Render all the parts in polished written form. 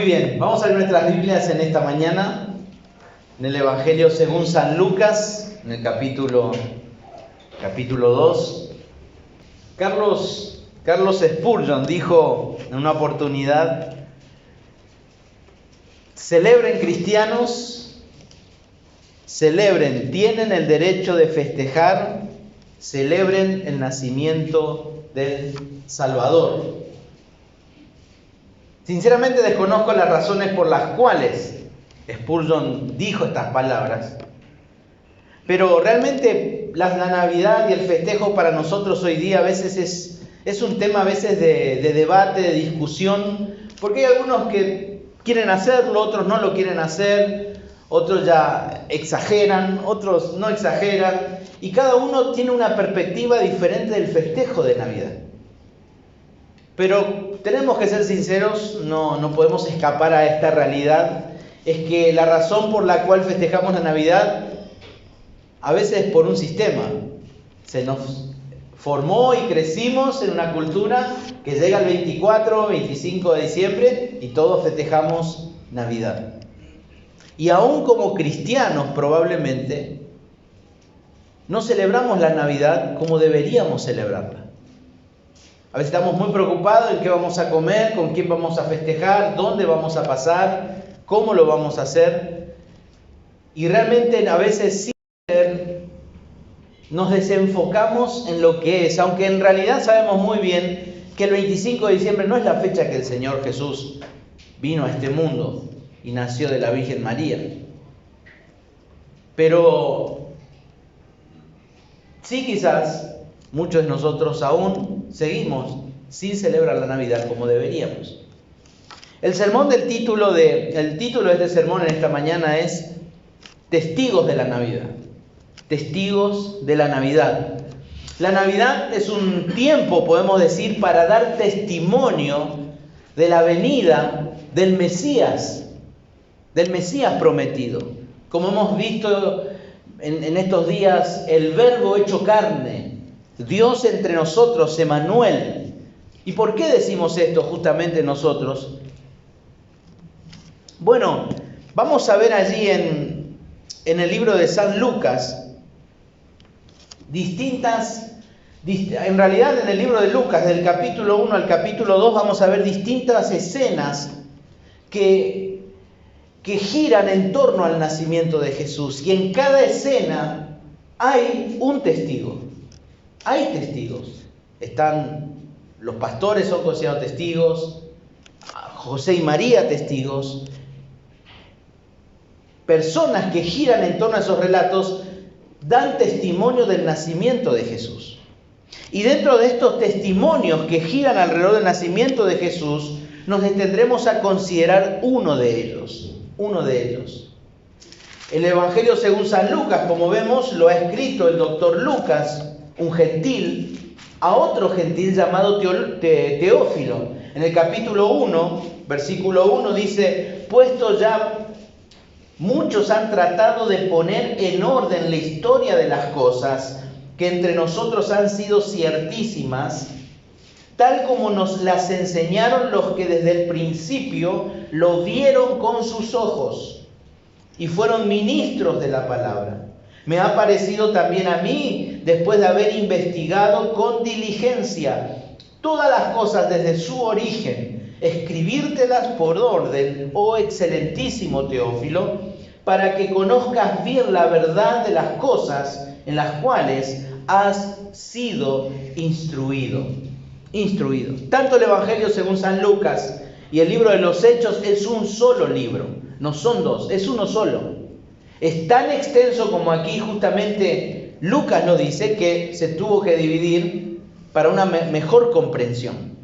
bien, vamos a ver nuestras Biblias en esta mañana, en el Evangelio según San Lucas, en el capítulo 2. Carlos Spurgeon dijo en una oportunidad: celebren cristianos, celebren, tienen el derecho de festejar, celebren el nacimiento del Salvador. Sinceramente desconozco las razones por las cuales Spurgeon dijo estas palabras, pero realmente la Navidad y el festejo para nosotros hoy día a veces es un tema a veces de debate, de discusión, porque hay algunos que quieren hacerlo, otros no lo quieren hacer, otros ya exageran, otros no exageran, y cada uno tiene una perspectiva diferente del festejo de Navidad. Pero tenemos que ser sinceros, no podemos escapar a esta realidad. Es que la razón por la cual festejamos la Navidad a veces es por un sistema. Se nos formó y crecimos en una cultura que llega el 24, 25 de diciembre y todos festejamos Navidad. Y aún como cristianos probablemente no celebramos la Navidad como deberíamos celebrarla. A veces estamos muy preocupados en qué vamos a comer, con quién vamos a festejar, dónde vamos a pasar, cómo lo vamos a hacer. Y realmente a veces sí nos desenfocamos en lo que es, aunque en realidad sabemos muy bien que el 25 de diciembre no es la fecha que el Señor Jesús vino a este mundo y nació de la Virgen María. Pero sí, quizás muchos de nosotros aún seguimos sin celebrar la Navidad como deberíamos. El título de este sermón en esta mañana es Testigos de la Navidad. Testigos de la Navidad. La Navidad es un tiempo, podemos decir, para dar testimonio de la venida del Mesías prometido. Como hemos visto en estos días, el Verbo hecho carne, Dios entre nosotros, Emmanuel. ¿Y por qué decimos esto justamente nosotros? Bueno, vamos a ver allí en el libro de San Lucas, en realidad en el libro de Lucas, del capítulo 1 al capítulo 2, vamos a ver distintas escenas que giran en torno al nacimiento de Jesús. Y en cada escena hay un testigo. Hay testigos. Los pastores son considerados testigos, José y María testigos. Personas que giran en torno a esos relatos dan testimonio del nacimiento de Jesús. Y dentro de estos testimonios que giran alrededor del nacimiento de Jesús, nos detendremos a considerar uno de ellos. El Evangelio según San Lucas, como vemos, lo ha escrito el doctor Lucas, un gentil, a otro gentil llamado Teófilo. En el capítulo 1, versículo 1 dice: puesto ya muchos han tratado de poner en orden la historia de las cosas que entre nosotros han sido ciertísimas, tal como nos las enseñaron los que desde el principio lo vieron con sus ojos y fueron ministros de la palabra. Me ha parecido también a mí, después de haber investigado con diligencia todas las cosas desde su origen, escribírtelas por orden, oh excelentísimo Teófilo, para que conozcas bien la verdad de las cosas en las cuales has sido instruido. Tanto el Evangelio según San Lucas y el libro de los Hechos es un solo libro, no son dos, es uno solo. Es tan extenso como aquí justamente Lucas lo dice, que se tuvo que dividir para una mejor comprensión.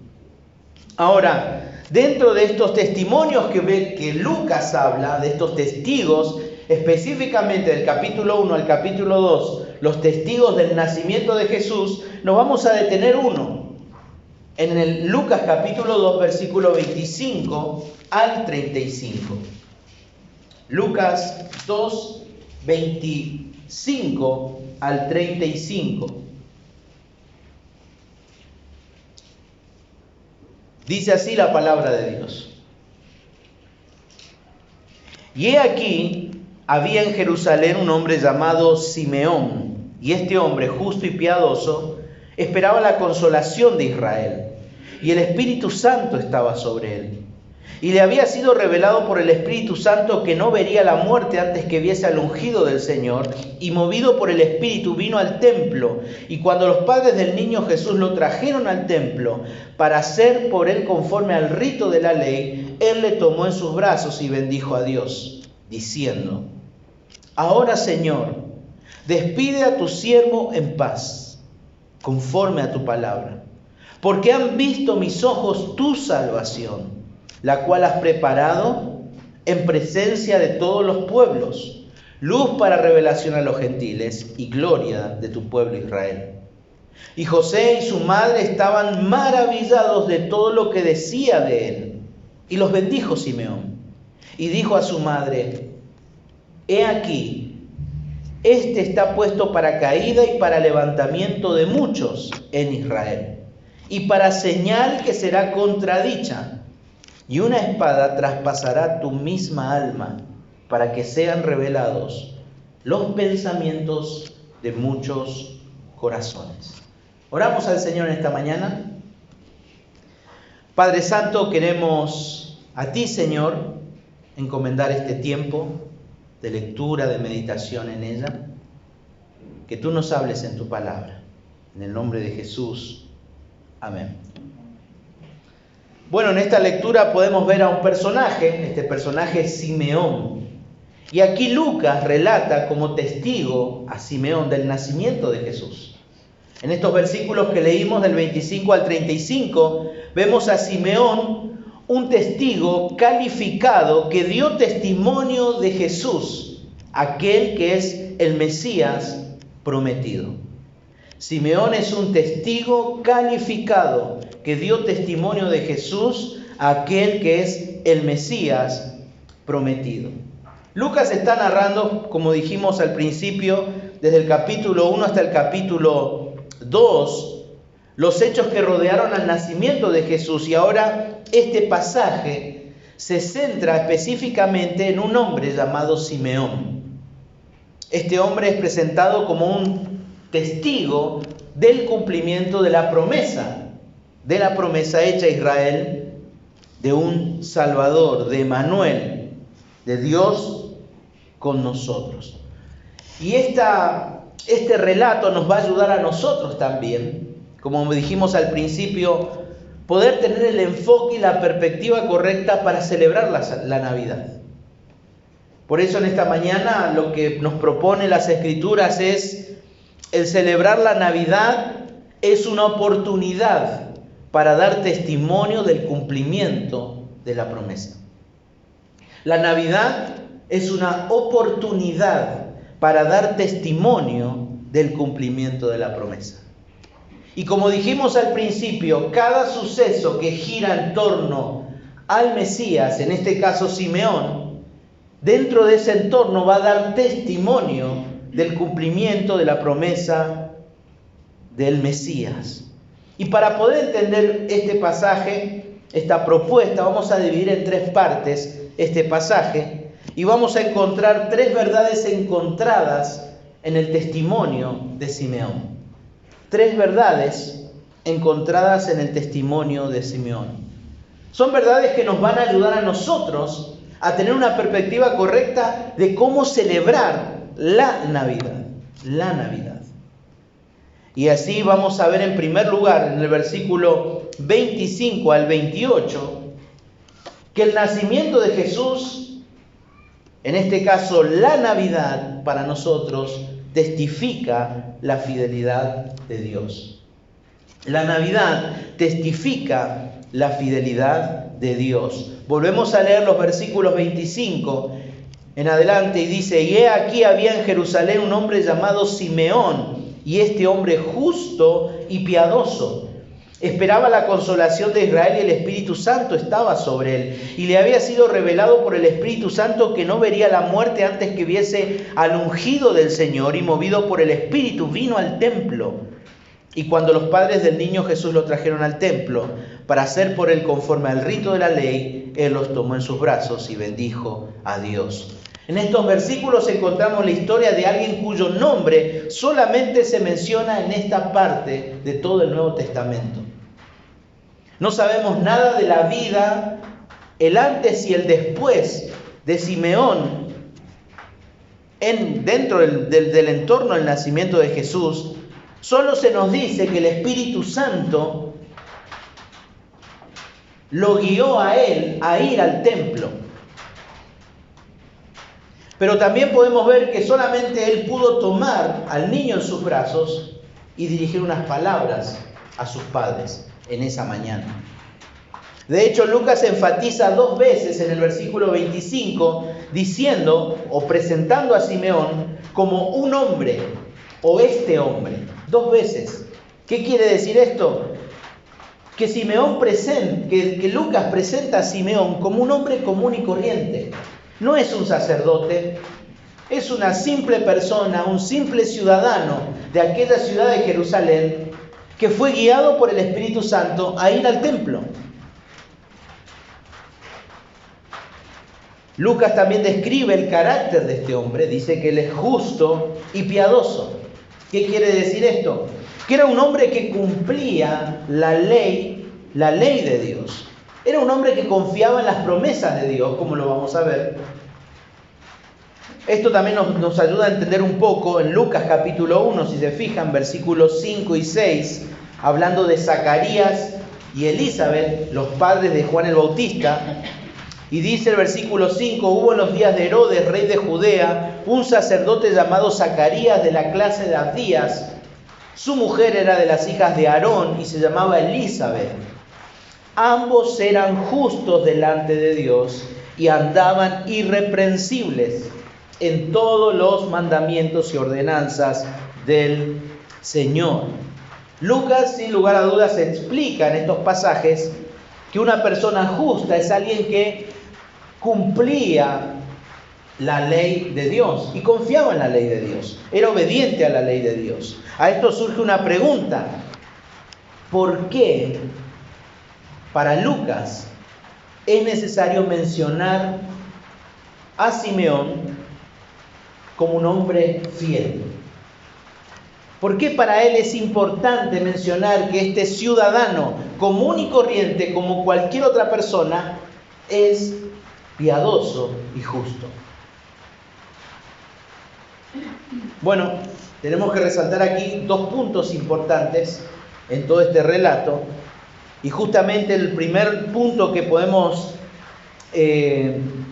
Ahora, dentro de estos testimonios que Lucas habla, de estos testigos, específicamente del capítulo 1 al capítulo 2, los testigos del nacimiento de Jesús, nos vamos a detener uno. En el Lucas capítulo 2, versículo 25 al 35. Lucas 2, 25 al 35. Dice así la palabra de Dios. Y he aquí, había en Jerusalén un hombre llamado Simeón, y este hombre, justo y piadoso, esperaba la consolación de Israel, y el Espíritu Santo estaba sobre él. Y le había sido revelado por el Espíritu Santo que no vería la muerte antes que viese al ungido del Señor, y movido por el Espíritu vino al templo. Y cuando los padres del niño Jesús lo trajeron al templo para hacer por él conforme al rito de la ley, él le tomó en sus brazos y bendijo a Dios, diciendo: Ahora, Señor, despide a tu siervo en paz, conforme a tu palabra, porque han visto mis ojos tu salvación, la cual has preparado en presencia de todos los pueblos, luz para revelación a los gentiles y gloria de tu pueblo Israel. Y José y su madre estaban maravillados de todo lo que decía de él. Y los bendijo Simeón. Y dijo a su madre: He aquí, este está puesto para caída y para levantamiento de muchos en Israel, y para señal que será contradicha. Y una espada traspasará tu misma alma, para que sean revelados los pensamientos de muchos corazones. Oramos al Señor en esta mañana. Padre Santo, queremos a ti, Señor, encomendar este tiempo de lectura, de meditación en ella. Que tú nos hables en tu palabra. En el nombre de Jesús. Amén. Bueno, en esta lectura podemos ver a un personaje, este personaje es Simeón. Y aquí Lucas relata como testigo a Simeón del nacimiento de Jesús. En estos versículos que leímos del 25 al 35, vemos a Simeón, un testigo calificado que dio testimonio de Jesús, aquel que es el Mesías prometido. Simeón es un testigo calificado que dio testimonio de Jesús, aquel que es el Mesías prometido. Lucas está narrando, como dijimos al principio, desde el capítulo 1 hasta el capítulo 2, los hechos que rodearon al nacimiento de Jesús. Y ahora este pasaje se centra específicamente en un hombre llamado Simeón. Este hombre es presentado como un testigo del cumplimiento de la promesa hecha a Israel de un Salvador, de Emmanuel, de Dios con nosotros. Y este relato nos va a ayudar a nosotros también, como dijimos al principio, poder tener el enfoque y la perspectiva correcta para celebrar la Navidad. Por eso en esta mañana lo que nos propone las Escrituras es el celebrar la Navidad es una oportunidad para dar testimonio del cumplimiento de la promesa. La Navidad es una oportunidad para dar testimonio del cumplimiento de la promesa. Y como dijimos al principio, cada suceso que gira en torno al Mesías, en este caso Simeón, dentro de ese entorno va a dar testimonio del cumplimiento de la promesa del Mesías. Y para poder entender este pasaje, esta propuesta, vamos a dividir en tres partes este pasaje y vamos a encontrar tres verdades encontradas en el testimonio de Simeón. Tres verdades encontradas en el testimonio de Simeón. Son verdades que nos van a ayudar a nosotros a tener una perspectiva correcta de cómo celebrar la Navidad. Y así vamos a ver en primer lugar, en el versículo 25 al 28, que el nacimiento de Jesús, en este caso la Navidad, para nosotros testifica la fidelidad de Dios. La Navidad testifica la fidelidad de Dios. Volvemos a leer los versículos 25 en adelante y dice: Y he aquí había en Jerusalén un hombre llamado Simeón, y este hombre justo y piadoso esperaba la consolación de Israel, y el Espíritu Santo estaba sobre él. Y le había sido revelado por el Espíritu Santo que no vería la muerte antes que viese al ungido del Señor, y movido por el Espíritu vino al templo. Y cuando los padres del niño Jesús lo trajeron al templo para hacer por él conforme al rito de la ley, Él los tomó en sus brazos y bendijo a Dios. En estos versículos encontramos la historia de alguien cuyo nombre solamente se menciona en esta parte de todo el Nuevo Testamento. No sabemos nada de la vida, el antes y el después de Simeón dentro del entorno del nacimiento de Jesús. Solo se nos dice que el Espíritu Santo lo guió a él a ir al templo. Pero también podemos ver que solamente él pudo tomar al niño en sus brazos y dirigir unas palabras a sus padres en esa mañana. De hecho, Lucas enfatiza 2 veces en el versículo 25, diciendo o presentando a Simeón como un hombre o este hombre. 2 veces. ¿Qué quiere decir esto? Que Lucas presenta a Simeón como un hombre común y corriente. No es un sacerdote, es una simple persona, un simple ciudadano de aquella ciudad de Jerusalén que fue guiado por el Espíritu Santo a ir al templo. Lucas también describe el carácter de este hombre, dice que él es justo y piadoso. ¿Qué quiere decir esto? Que era un hombre que cumplía la ley de Dios. Era un hombre que confiaba en las promesas de Dios, como lo vamos a ver. Esto también nos ayuda a entender un poco en Lucas capítulo 1, si se fijan, versículos 5 y 6, hablando de Zacarías y Elizabeth, los padres de Juan el Bautista. Y dice el versículo 5, hubo en los días de Herodes, rey de Judea, un sacerdote llamado Zacarías de la clase de Abdías. Su mujer era de las hijas de Aarón y se llamaba Elizabeth. Ambos eran justos delante de Dios y andaban irreprensibles en todos los mandamientos y ordenanzas del Señor. Lucas, sin lugar a dudas, explica en estos pasajes que una persona justa es alguien que cumplía la ley de Dios y confiaba en la ley de Dios, era obediente a la ley de Dios. A esto surge una pregunta: ¿por qué para Lucas es necesario mencionar a Simeón como un hombre fiel? ¿Por qué para él es importante mencionar que este ciudadano común y corriente, como cualquier otra persona, es piadoso y justo? Bueno, tenemos que resaltar aquí 2 puntos importantes en todo este relato. Y justamente el primer punto que podemos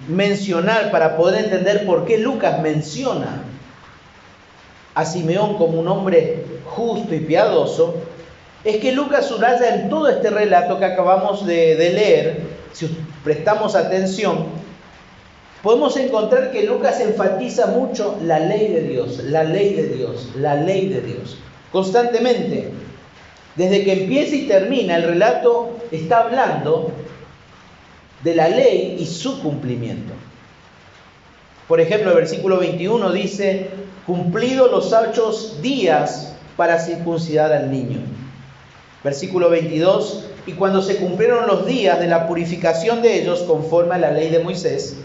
mencionar para poder entender por qué Lucas menciona a Simeón como un hombre justo y piadoso, es que Lucas subraya en todo este relato que acabamos de leer, si prestamos atención, podemos encontrar que Lucas enfatiza mucho la ley de Dios, la ley de Dios, la ley de Dios. Constantemente, desde que empieza y termina, el relato está hablando de la ley y su cumplimiento. Por ejemplo, el versículo 21 dice: cumplidos los 8 días para circuncidar al niño. Versículo 22, y cuando se cumplieron los días de la purificación de ellos conforme a la ley de Moisés,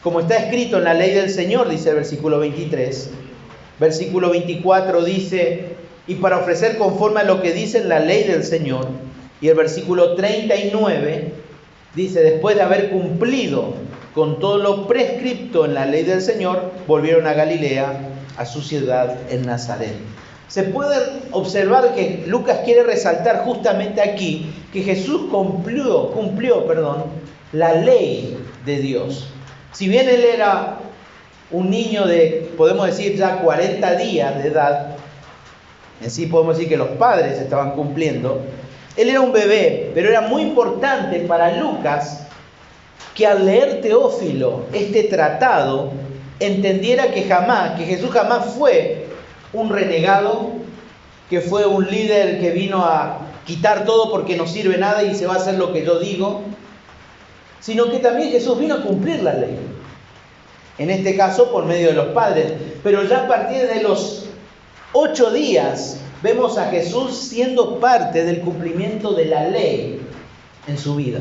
como está escrito en la ley del Señor, dice el versículo 23. Versículo 24 dice: y para ofrecer conforme a lo que dice en la ley del Señor. Y el versículo 39 dice: después de haber cumplido con todo lo prescripto en la ley del Señor, volvieron a Galilea, a su ciudad en Nazaret. Se puede observar que Lucas quiere resaltar justamente aquí que Jesús cumplió la ley de Dios. Si bien él era un niño de, podemos decir, ya 40 días de edad, en sí podemos decir que los padres estaban cumpliendo, él era un bebé, pero era muy importante para Lucas que al leer Teófilo este tratado entendiera que Jesús jamás fue un renegado, que fue un líder que vino a quitar todo porque no sirve nada y se va a hacer lo que yo digo, sino que también Jesús vino a cumplir la ley. En este caso por medio de los padres, pero ya a partir de los 8 días vemos a Jesús siendo parte del cumplimiento de la ley en su vida.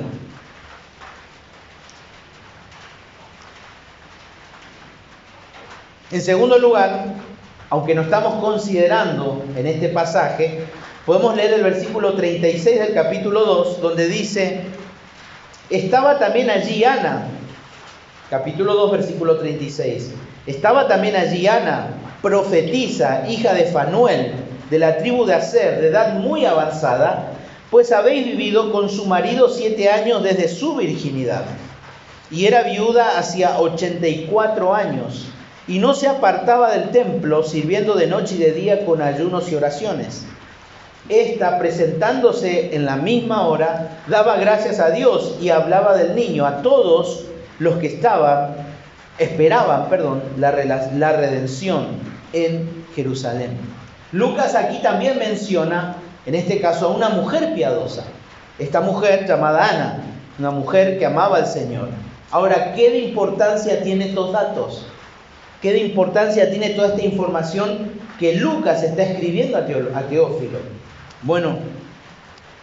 En segundo lugar, aunque no estamos considerando en este pasaje, podemos leer el versículo 36 del capítulo 2, donde dice: estaba también allí Ana, capítulo 2, versículo 36. Estaba también allí Ana, profetisa, hija de Fanuel, de la tribu de Aser, de edad muy avanzada, pues habéis vivido con su marido 7 años desde su virginidad. Y era viuda hacía 84 años, y no se apartaba del templo, sirviendo de noche y de día con ayunos y oraciones. Esta, presentándose en la misma hora, daba gracias a Dios y hablaba del niño a todos los que esperaban la redención en Jerusalén. Lucas aquí también menciona, en este caso, a una mujer piadosa. Esta mujer llamada Ana, una mujer que amaba al Señor. Ahora, ¿qué de importancia tiene estos datos? ¿Qué de importancia tiene toda esta información que Lucas está escribiendo a Teófilo? Bueno,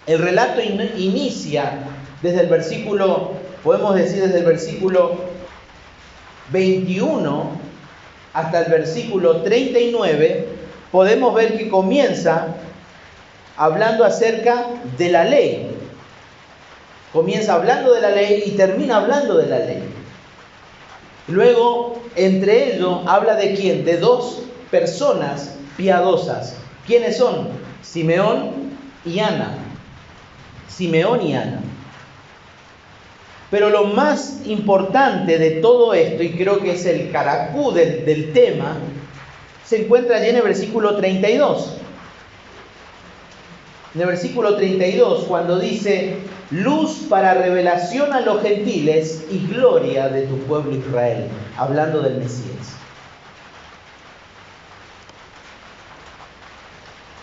el relato inicia desde el versículo, podemos decir desde el versículo 21 hasta el versículo 39, podemos ver que comienza hablando acerca de la ley. Comienza hablando de la ley y termina hablando de la ley. Luego, entre ellos, habla de quién, de dos personas piadosas. ¿Quiénes son? Simeón y Ana. Simeón y Ana. Pero lo más importante de todo esto, y creo que es el caracú del tema, se encuentra allí en el versículo 32. En el versículo 32, cuando dice: luz para revelación a los gentiles y gloria de tu pueblo Israel, hablando del Mesías.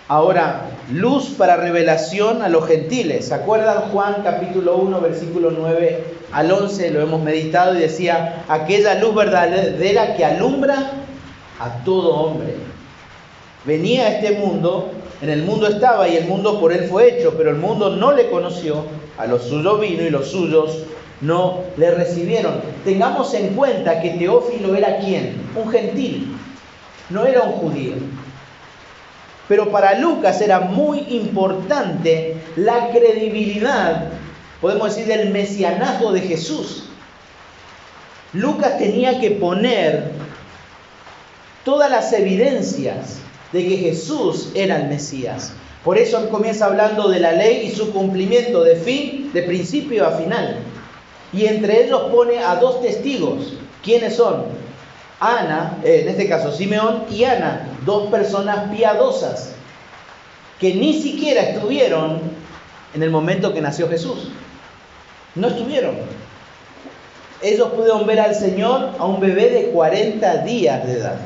Ahora, luz para revelación a los gentiles. ¿Se acuerdan Juan capítulo 1, versículo 9 al 11? Lo hemos meditado y decía: aquella luz verdadera que alumbra a todo hombre. Venía a este mundo, en el mundo estaba y el mundo por él fue hecho, pero el mundo no le conoció, a los suyos vino y los suyos no le recibieron. Tengamos en cuenta que Teófilo era ¿quién? Un gentil, no era un judío. Pero para Lucas era muy importante la credibilidad, podemos decir, del mesianazgo de Jesús. Lucas tenía que poner todas las evidencias de que Jesús era el Mesías. Por eso él comienza hablando de la ley y su cumplimiento de principio a final. Y entre ellos pone a dos testigos. ¿Quiénes son? Ana, en este caso Simeón y Ana, dos personas piadosas que ni siquiera estuvieron en el momento que nació Jesús. No estuvieron. Ellos pudieron ver al Señor a un bebé de 40 días de edad.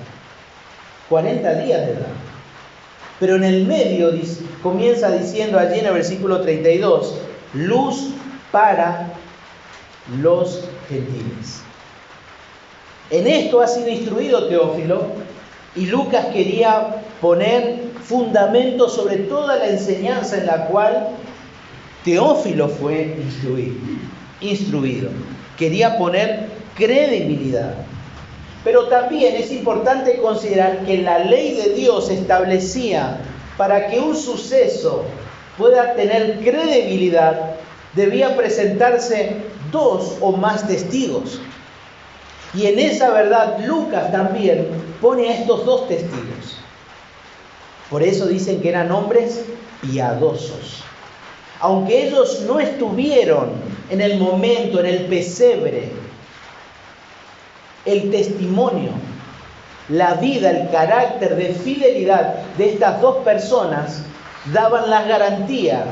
40 días de edad. Pero en el medio comienza diciendo allí en el versículo 32, luz para los gentiles. En esto ha sido instruido Teófilo, y Lucas quería poner fundamento sobre toda la enseñanza en la cual Teófilo fue instruido. Quería poner credibilidad. Pero también es importante considerar que la ley de Dios establecía, para que un suceso pueda tener credibilidad, debía presentarse 2 o más testigos. Y en esa verdad Lucas también pone a estos 2 testigos. Por eso dicen que eran hombres piadosos. Aunque ellos no estuvieron en el momento, en el pesebre, el testimonio, la vida, el carácter de fidelidad de estas 2 personas daban la garantía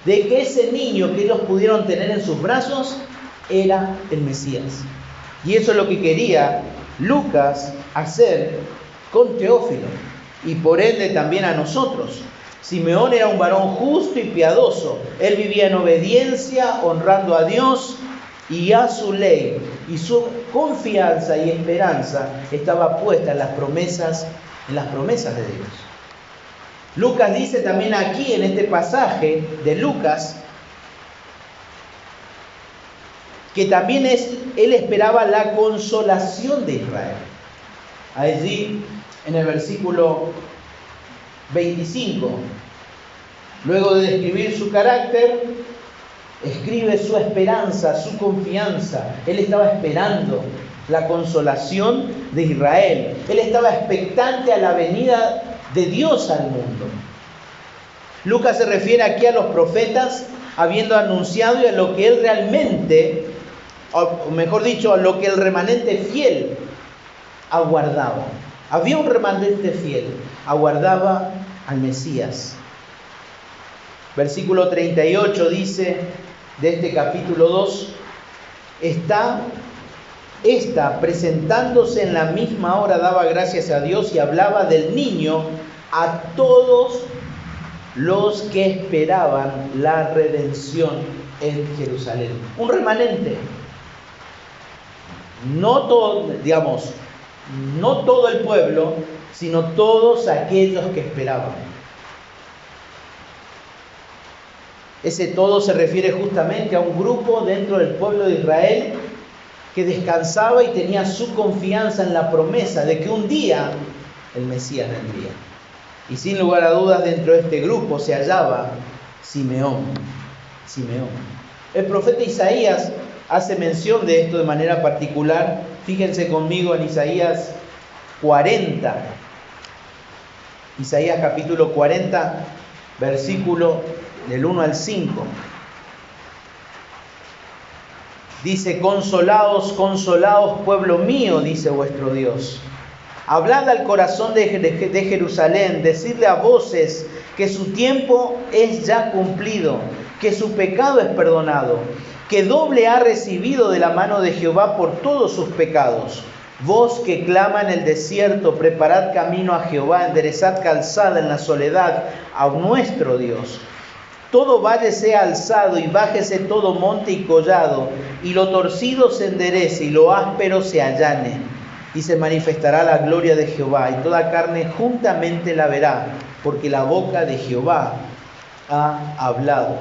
de que ese niño que ellos pudieron tener en sus brazos era el Mesías. Y eso es lo que quería Lucas hacer con Teófilo, y por ende también a nosotros. Simeón era un varón justo y piadoso. Él vivía en obediencia, honrando a Dios y a su ley, y su confianza y esperanza estaba puesta en las promesas de Dios. Lucas dice también aquí en este pasaje de Lucas que también él esperaba la consolación de Israel. Allí, en el versículo 25, luego de describir su carácter, escribe su esperanza, su confianza. Él estaba esperando la consolación de Israel. Él estaba expectante a la venida de Dios al mundo. Lucas se refiere aquí a los profetas habiendo anunciado y a lo que él realmente, o mejor dicho, a lo que el remanente fiel aguardaba. Había un remanente fiel, aguardaba al Mesías. Versículo 38 dice de este capítulo 2, esta presentándose en la misma hora daba gracias a Dios y hablaba del niño a todos los que esperaban la redención en Jerusalén. Un remanente. No todo el pueblo, sino todos aquellos que esperaban. Ese todo se refiere justamente a un grupo dentro del pueblo de Israel que descansaba y tenía su confianza en la promesa de que un día el Mesías vendría. Y sin lugar a dudas, dentro de este grupo se hallaba Simeón. El profeta Isaías hace mención de esto de manera particular. Fíjense conmigo en Isaías 40. Isaías capítulo 40, versículo del 1 al 5. Dice: consolaos, consolaos, pueblo mío, dice vuestro Dios. Hablad al corazón de Jerusalén, decidle a voces que su tiempo es ya cumplido, que su pecado es perdonado, que doble ha recibido de la mano de Jehová por todos sus pecados. Vos que clama en el desierto, preparad camino a Jehová, enderezad calzada en la soledad a nuestro Dios. Todo valle sea alzado y bájese todo monte y collado, y lo torcido se enderece y lo áspero se allane. Y se manifestará la gloria de Jehová, y toda carne juntamente la verá, porque la boca de Jehová ha hablado.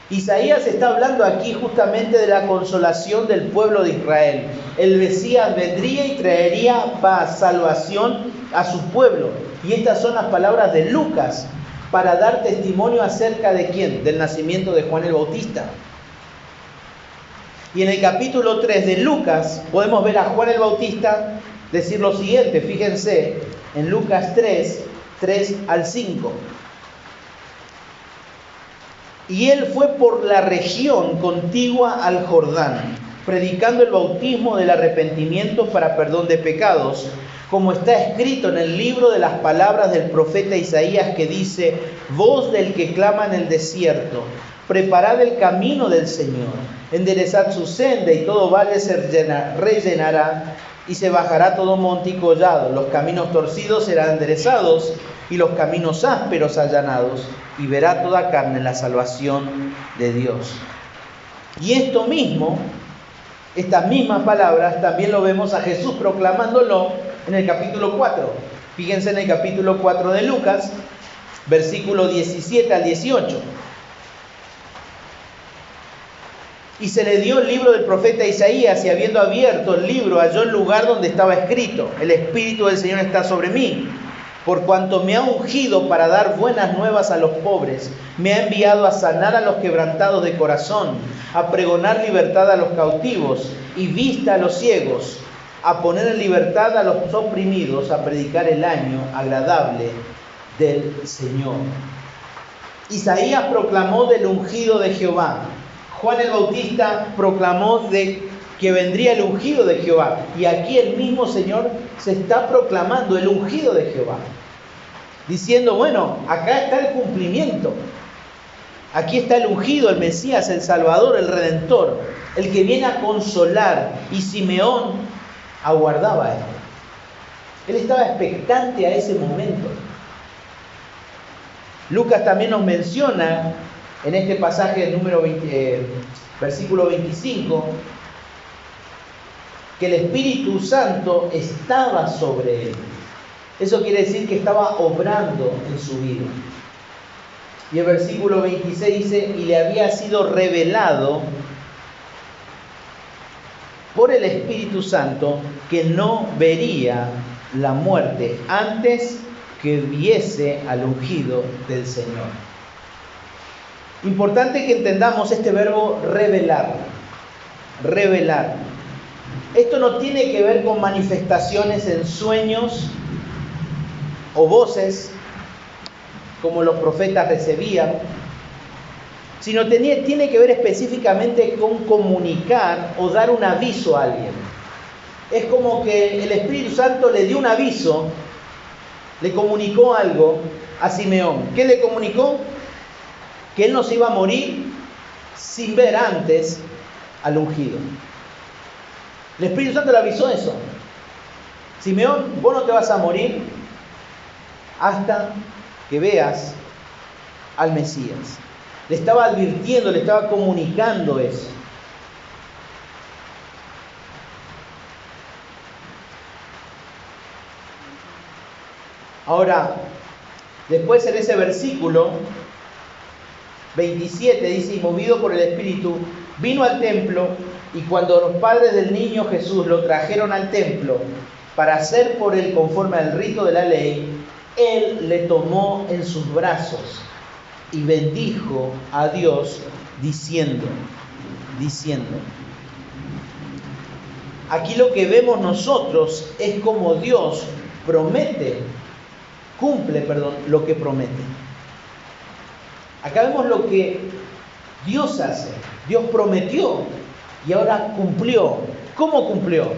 Isaías está hablando aquí justamente de la consolación del pueblo de Israel. El Mesías vendría y traería paz, salvación a su pueblo. Y estas son las palabras de Lucas para dar testimonio acerca de ¿quién? Del nacimiento de Juan el Bautista. Y en el capítulo 3 de Lucas podemos ver a Juan el Bautista decir lo siguiente. Fíjense en Lucas 3 al 5. Y él fue por la región contigua al Jordán, predicando el bautismo del arrepentimiento para perdón de pecados, como está escrito en el libro de las palabras del profeta Isaías, que dice: voz del que clama en el desierto, preparad el camino del Señor, enderezad su senda, y todo valle se rellenará, y se bajará todo monte y collado. Los caminos torcidos serán enderezados, y los caminos ásperos allanados, y verá toda carne la salvación de Dios. Y esto mismo, estas mismas palabras, también lo vemos a Jesús proclamándolo en el capítulo 4. Fíjense en el capítulo 4 de Lucas, versículo 17 al 18. Y se le dio el libro del profeta Isaías, y habiendo abierto el libro, halló el lugar donde estaba escrito: el Espíritu del Señor está sobre mí, por cuanto me ha ungido para dar buenas nuevas a los pobres, me ha enviado a sanar a los quebrantados de corazón, a pregonar libertad a los cautivos y vista a los ciegos, a poner en libertad a los oprimidos, a predicar el año agradable del Señor. Isaías proclamó del ungido de Jehová. Juan el Bautista proclamó de que vendría el ungido de Jehová. Y aquí el mismo Señor se está proclamando el ungido de Jehová, diciendo: bueno, acá está el cumplimiento. Aquí está el ungido, el Mesías, el Salvador, el Redentor, el que viene a consolar. Y Simeón aguardaba esto. Él estaba expectante a ese momento. Lucas también nos menciona en este pasaje número 20, versículo 25, que el Espíritu Santo estaba sobre él. Eso quiere decir que estaba obrando en su vida. Y el versículo 26 dice: y le había sido revelado por el Espíritu Santo que no vería la muerte antes que viese al ungido del Señor. Importante que entendamos este verbo revelar. Revelar. Esto no tiene que ver con manifestaciones en sueños o voces como los profetas recibían, sino tiene que ver específicamente con comunicar o dar un aviso a alguien. Es como que el Espíritu Santo le dio un aviso, le comunicó algo a Simeón. ¿Qué le comunicó? Que él no se iba a morir sin ver antes al ungido. El Espíritu Santo le avisó eso. Simeón, vos no te vas a morir hasta que veas al Mesías. Le estaba advirtiendo, le estaba comunicando eso. Ahora, después en ese versículo 27 dice, y movido por el Espíritu, vino al templo, y cuando los padres del niño Jesús lo trajeron al templo para hacer por él conforme al rito de la ley, él le tomó en sus brazos y bendijo a Dios diciendo. Aquí lo que vemos nosotros es como Dios cumple lo que promete. Acá vemos lo que Dios hace. Dios prometió y ahora cumplió. ¿Cómo cumplió?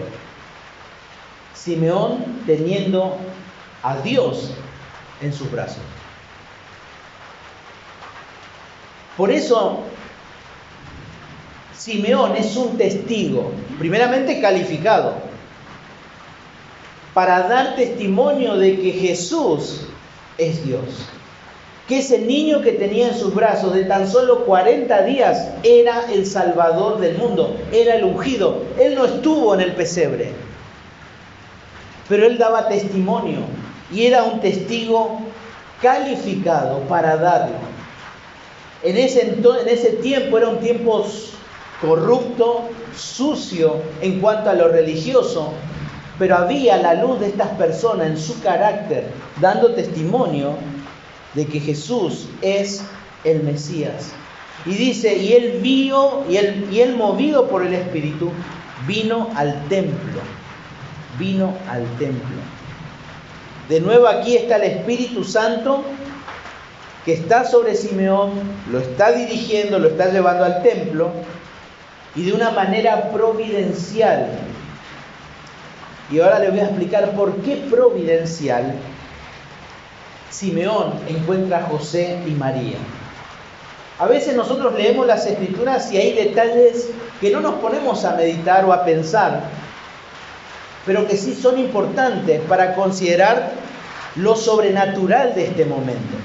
Simeón teniendo a Dios en sus brazos. Por eso, Simeón es un testigo, primeramente calificado, para dar testimonio de que Jesús es Dios. Que ese niño que tenía en sus brazos de tan solo 40 días era el Salvador del mundo, era el ungido. Él no estuvo en el pesebre, pero él daba testimonio y era un testigo calificado para darlo. En ese tiempo era un tiempo corrupto, sucio en cuanto a lo religioso, pero había la luz de estas personas en su carácter, dando testimonio de que Jesús es el Mesías. Y dice, y él vio, y él movido por el Espíritu, vino al templo. De nuevo aquí está el Espíritu Santo que está sobre Simeón, lo está dirigiendo, lo está llevando al templo, y de una manera providencial. Y ahora les voy a explicar por qué providencial Simeón encuentra a José y María. A veces nosotros leemos las Escrituras y hay detalles que no nos ponemos a meditar o a pensar, pero que sí son importantes para considerar lo sobrenatural de este momento.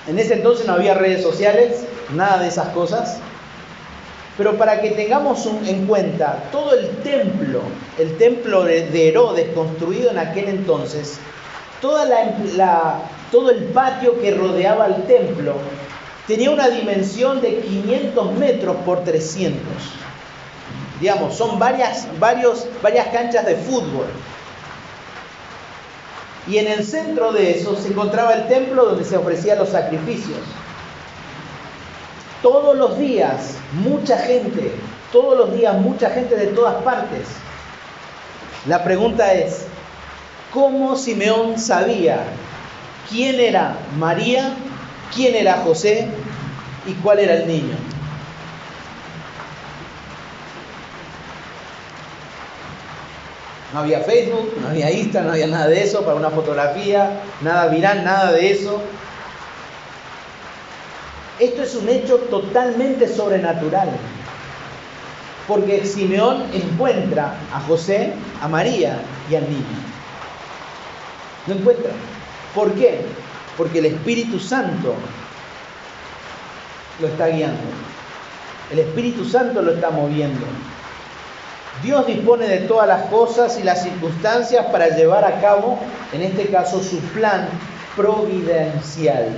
En ese entonces no había redes sociales, nada de esas cosas, pero para que tengamos en cuenta todo el templo de Herodes construido en aquel entonces, todo el patio que rodeaba el templo tenía una dimensión de 500 metros por 300. Digamos, son varias canchas de fútbol. Y en el centro de eso se encontraba el templo donde se ofrecían los sacrificios. Todos los días, mucha gente de todas partes. La pregunta es, ¿cómo Simeón sabía quién era María, quién era José y cuál era el niño? No había Facebook, no había Instagram, no había nada de eso para una fotografía, nada viral, nada de eso. Esto es un hecho totalmente sobrenatural, porque Simeón encuentra a José, a María y al niño. Lo encuentra. ¿Por qué? Porque el Espíritu Santo lo está guiando. El Espíritu Santo lo está moviendo. Dios dispone de todas las cosas y las circunstancias para llevar a cabo, en este caso, su plan providencial.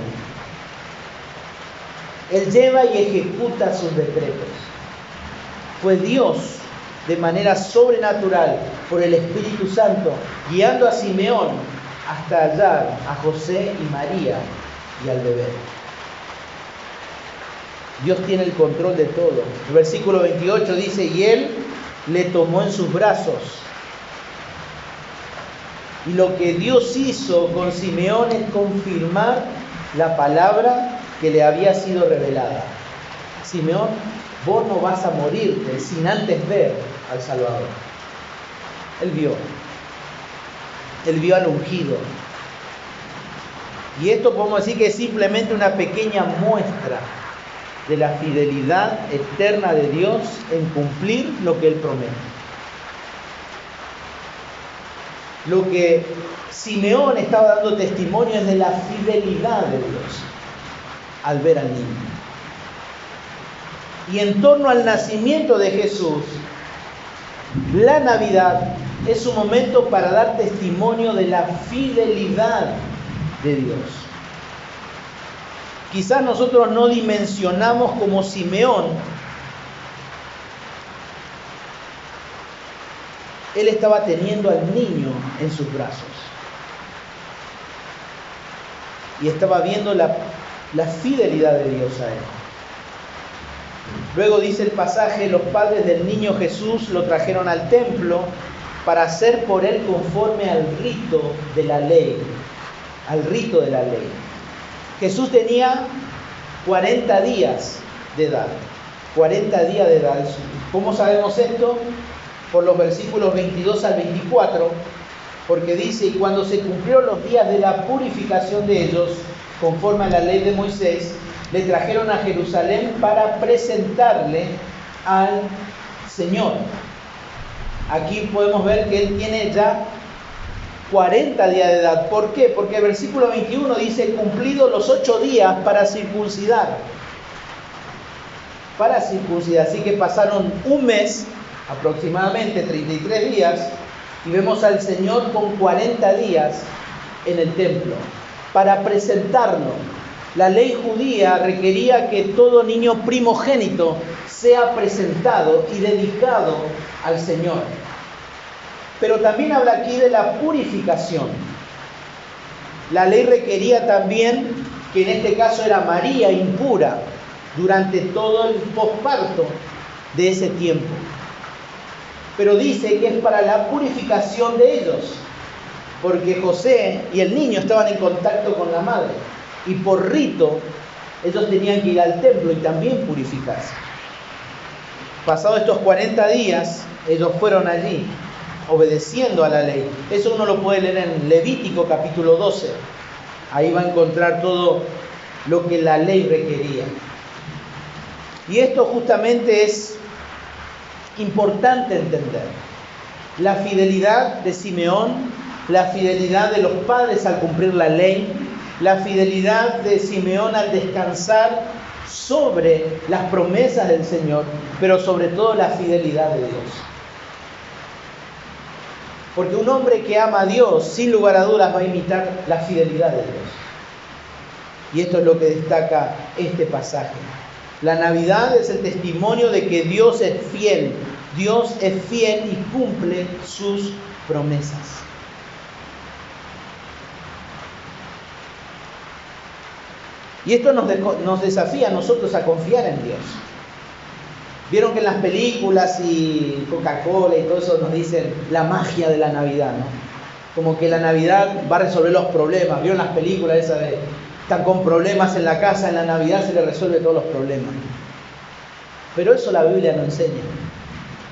Él lleva y ejecuta sus decretos. Fue Dios de manera sobrenatural por el Espíritu Santo, guiando a Simeón hasta hallar a José y María y al bebé. Dios tiene el control de todo. El versículo 28 dice, y él le tomó en sus brazos. Y lo que Dios hizo con Simeón es confirmar la palabra que le había sido revelada. Simeón, vos no vas a morirte sin antes ver al Salvador. Él vio al ungido. Y esto podemos decir que es simplemente una pequeña muestra de la fidelidad eterna de Dios en cumplir lo que Él promete. Lo que Simeón estaba dando testimonio es de la fidelidad de Dios al ver al niño. Y en torno al nacimiento de Jesús, la Navidad es un momento para dar testimonio de la fidelidad de Dios. Quizás nosotros no dimensionamos como Simeón. Él estaba teniendo al niño en sus brazos. Y estaba viendo la fidelidad de Dios a él. Luego dice el pasaje, los padres del niño Jesús lo trajeron al templo para hacer por él conforme al rito de la ley. Al rito de la ley. Jesús tenía 40 días de edad. 40 días de edad. ¿Cómo sabemos esto? Por los versículos 22 al 24, porque dice, y cuando se cumplieron los días de la purificación de ellos, conforme a la ley de Moisés, le trajeron a Jerusalén para presentarle al Señor. Aquí podemos ver que él tiene ya 40 días de edad. ¿Por qué? Porque el versículo 21 dice, cumplidos los 8 días para circuncidar. Para circuncidar. Así que pasaron un mes, aproximadamente 33 días, y vemos al Señor con 40 días en el templo, para presentarlo. La ley judía requería que todo niño primogénito sea presentado y dedicado al Señor. Pero también habla aquí de la purificación. La ley requería también, que en este caso era María impura, durante todo el posparto de ese tiempo. Pero dice que es para la purificación de ellos, porque José y el niño estaban en contacto con la madre, y por rito ellos tenían que ir al templo y también purificarse. Pasados estos 40 días, ellos fueron allí, obedeciendo a la ley. Eso uno lo puede leer en Levítico capítulo 12. Ahí va a encontrar todo lo que la ley requería. Y esto justamente es importante entender. La fidelidad de Simeón, la fidelidad de los padres al cumplir la ley, la fidelidad de Simeón al descansar sobre las promesas del Señor, pero sobre todo la fidelidad de Dios. Porque un hombre que ama a Dios, sin lugar a dudas, va a imitar la fidelidad de Dios. Y esto es lo que destaca este pasaje. La Navidad es el testimonio de que Dios es fiel. Dios es fiel y cumple sus promesas. Y esto nos desafía a nosotros a confiar en Dios. Vieron que en las películas y Coca-Cola y todo eso nos dicen la magia de la Navidad, ¿no? Como que la Navidad va a resolver los problemas. ¿Vieron las películas esas de están con problemas en la casa, en la Navidad se les resuelve todos los problemas? Pero eso la Biblia no enseña.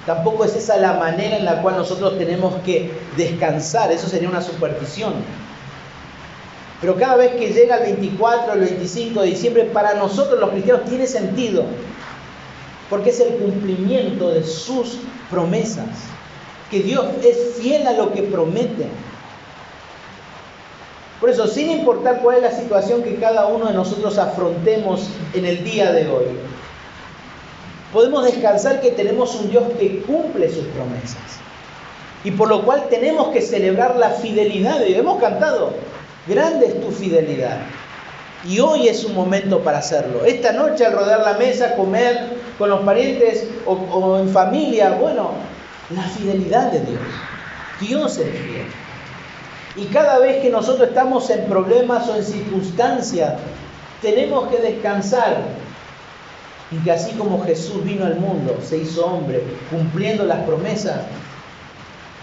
Tampoco es esa la manera en la cual nosotros tenemos que descansar. Eso sería una superstición. Pero cada vez que llega el 24, el 25 de diciembre, para nosotros los cristianos tiene sentido. Porque es el cumplimiento de sus promesas. Que Dios es fiel a lo que promete. Por eso, sin importar cuál es la situación que cada uno de nosotros afrontemos en el día de hoy, podemos descansar que tenemos un Dios que cumple sus promesas. Y por lo cual tenemos que celebrar la fidelidad de Dios. Hemos cantado, grande es tu fidelidad. Y hoy es un momento para hacerlo. Esta noche al rodear la mesa, comer con los parientes o en familia, bueno, La fidelidad de Dios. Dios es fiel. Y cada vez que nosotros estamos en problemas o en circunstancias, tenemos que descansar en que así como Jesús vino al mundo, se hizo hombre, cumpliendo las promesas,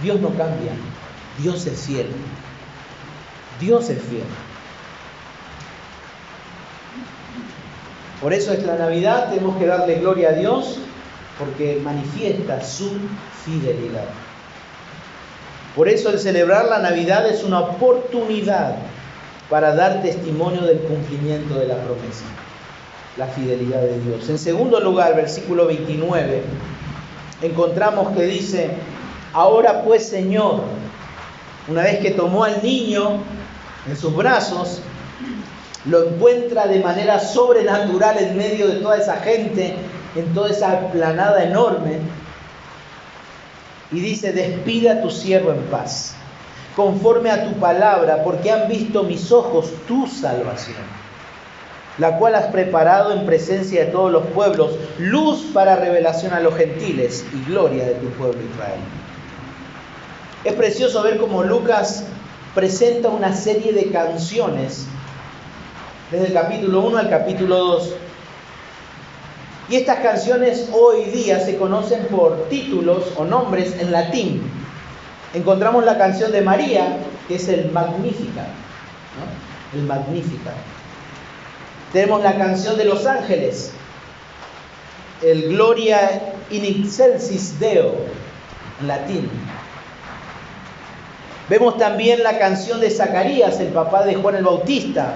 Dios no cambia. Dios es fiel. Dios es fiel. Por eso esta Navidad tenemos que darle gloria a Dios, porque manifiesta su fidelidad. Por eso el celebrar la Navidad es una oportunidad para dar testimonio del cumplimiento de la promesa, la fidelidad de Dios. En segundo lugar, versículo 29, encontramos que dice: ahora pues, Señor, una vez que tomó al niño en sus brazos, lo encuentra de manera sobrenatural en medio de toda esa gente, en toda esa explanada enorme, y dice: despide a tu siervo en paz, conforme a tu palabra, porque han visto mis ojos tu salvación, la cual has preparado en presencia de todos los pueblos, luz para revelación a los gentiles y gloria de tu pueblo Israel. Es precioso ver cómo Lucas presenta una serie de canciones desde el capítulo 1 al capítulo 2. Y estas canciones hoy día se conocen por títulos o nombres en latín. Encontramos la canción de María, que es el Magnificat, ¿no? El Magnificat. Tenemos la canción de los ángeles, el Gloria in excelsis Deo, en latín. Vemos también la canción de Zacarías, el papá de Juan el Bautista,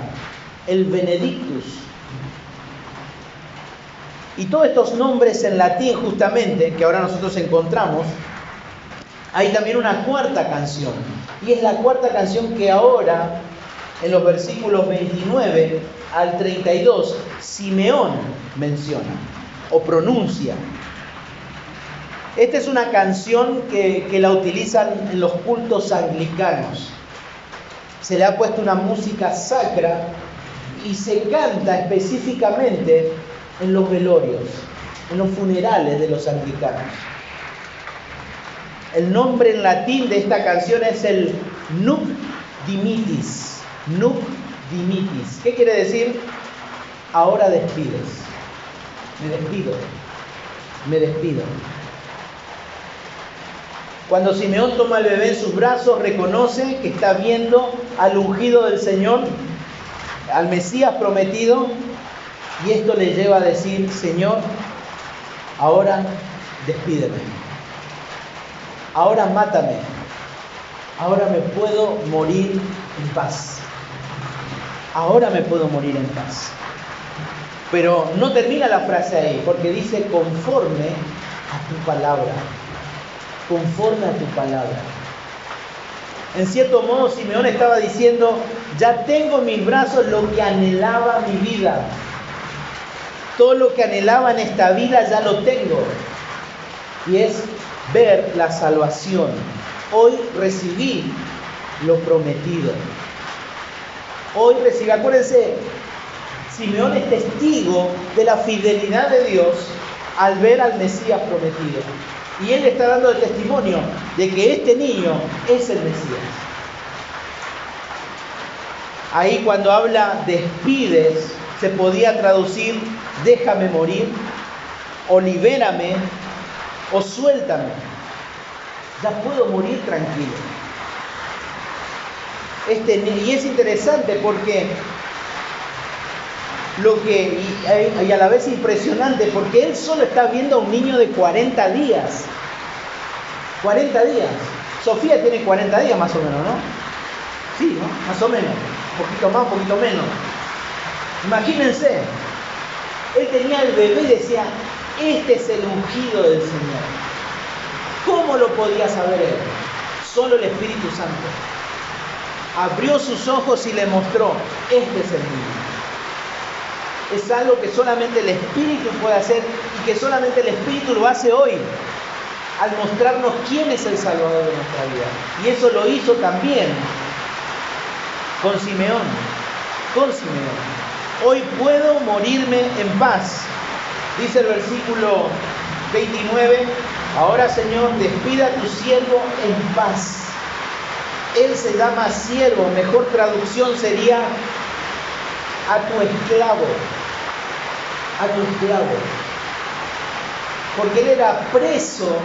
el Benedictus. Y todos estos nombres en latín justamente, que ahora nosotros encontramos, hay también una cuarta canción. Y es la cuarta canción que ahora, en los versículos 29 al 32, Simeón menciona o pronuncia. Esta es una canción que la utilizan en los cultos anglicanos. Se le ha puesto una música sacra y se canta específicamente en los velorios, en los funerales de los anglicanos. El nombre en latín de esta canción es el Nunc Dimittis. Nunc Dimittis. ¿Qué quiere decir? Ahora despides. Me despido. Me despido. Cuando Simeón toma al bebé en sus brazos, reconoce que está viendo al ungido del Señor, al Mesías prometido, y esto le lleva a decir: Señor, ahora despídeme, ahora mátame, ahora me puedo morir en paz, ahora me puedo morir en paz. Pero no termina la frase ahí, porque dice: conforme a tu palabra, conforme a tu palabra. En cierto modo, Simeón estaba diciendo: ya tengo en mis brazos lo que anhelaba mi vida. Todo lo que anhelaba en esta vida ya lo tengo. Y es ver la salvación. Hoy recibí lo prometido. Hoy recibí, acuérdense, Simeón es testigo de la fidelidad de Dios al ver al Mesías prometido. Y él está dando el testimonio de que este niño es el Mesías. Ahí cuando habla despides, se podía traducir: déjame morir, o libérame, o suéltame. Ya puedo morir tranquilo. Y es interesante porque y a la vez impresionante, porque él solo está viendo a un niño de 40 días. 40 días. Sofía tiene 40 días más o menos, ¿no? Sí, ¿no? Más o menos. Un poquito más, un poquito menos. Imagínense, él tenía el bebé y decía: este es el ungido del Señor. ¿Cómo lo podía saber él? Solo el Espíritu Santo. Abrió sus ojos y le mostró: este es el niño. Es algo que solamente el Espíritu puede hacer y que solamente el Espíritu lo hace hoy, al mostrarnos quién es el Salvador de nuestra vida. Y eso lo hizo también con Simeón. Con Simeón. Hoy puedo morirme en paz. Dice el versículo 29: Ahora, Señor, despida a tu siervo en paz. Él se llama siervo, mejor traducción sería a tu esclavo. A tu esclavo. Porque él era preso,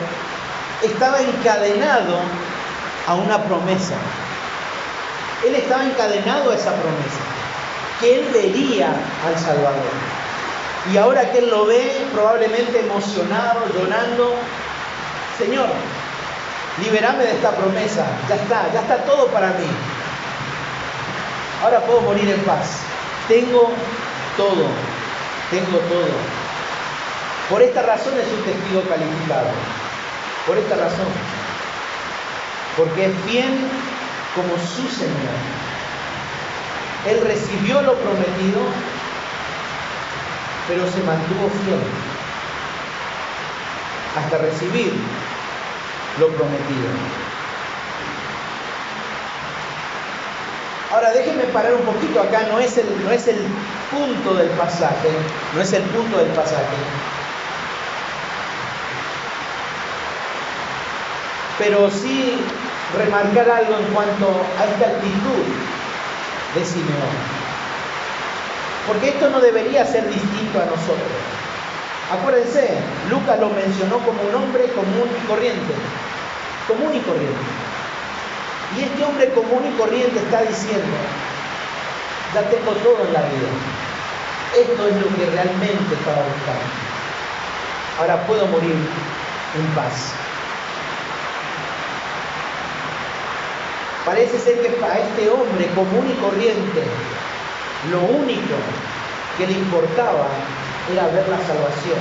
estaba encadenado a una promesa. Él estaba encadenado a esa promesa, que él vería al Salvador. Y ahora que él lo ve, probablemente emocionado, llorando, Señor, libérame de esta promesa, ya está todo para mí. Ahora puedo morir en paz. Tengo todo. Por esta razón es un testigo calificado. Por esta razón. Porque es fiel como su Señor. Él recibió lo prometido, pero se mantuvo fiel hasta recibir lo prometido. Ahora déjenme parar un poquito acá, no es el punto del pasaje, pero sí remarcar algo en cuanto a esta actitud de Simeón. Porque esto no debería ser distinto a nosotros. Acuérdense, Lucas lo mencionó como un hombre común y corriente. Común y corriente. Y este hombre común y corriente está diciendo, ya tengo todo en la vida. Esto es lo que realmente estaba buscando. Ahora puedo morir en paz. Parece ser que a este hombre común y corriente, lo único que le importaba era ver la salvación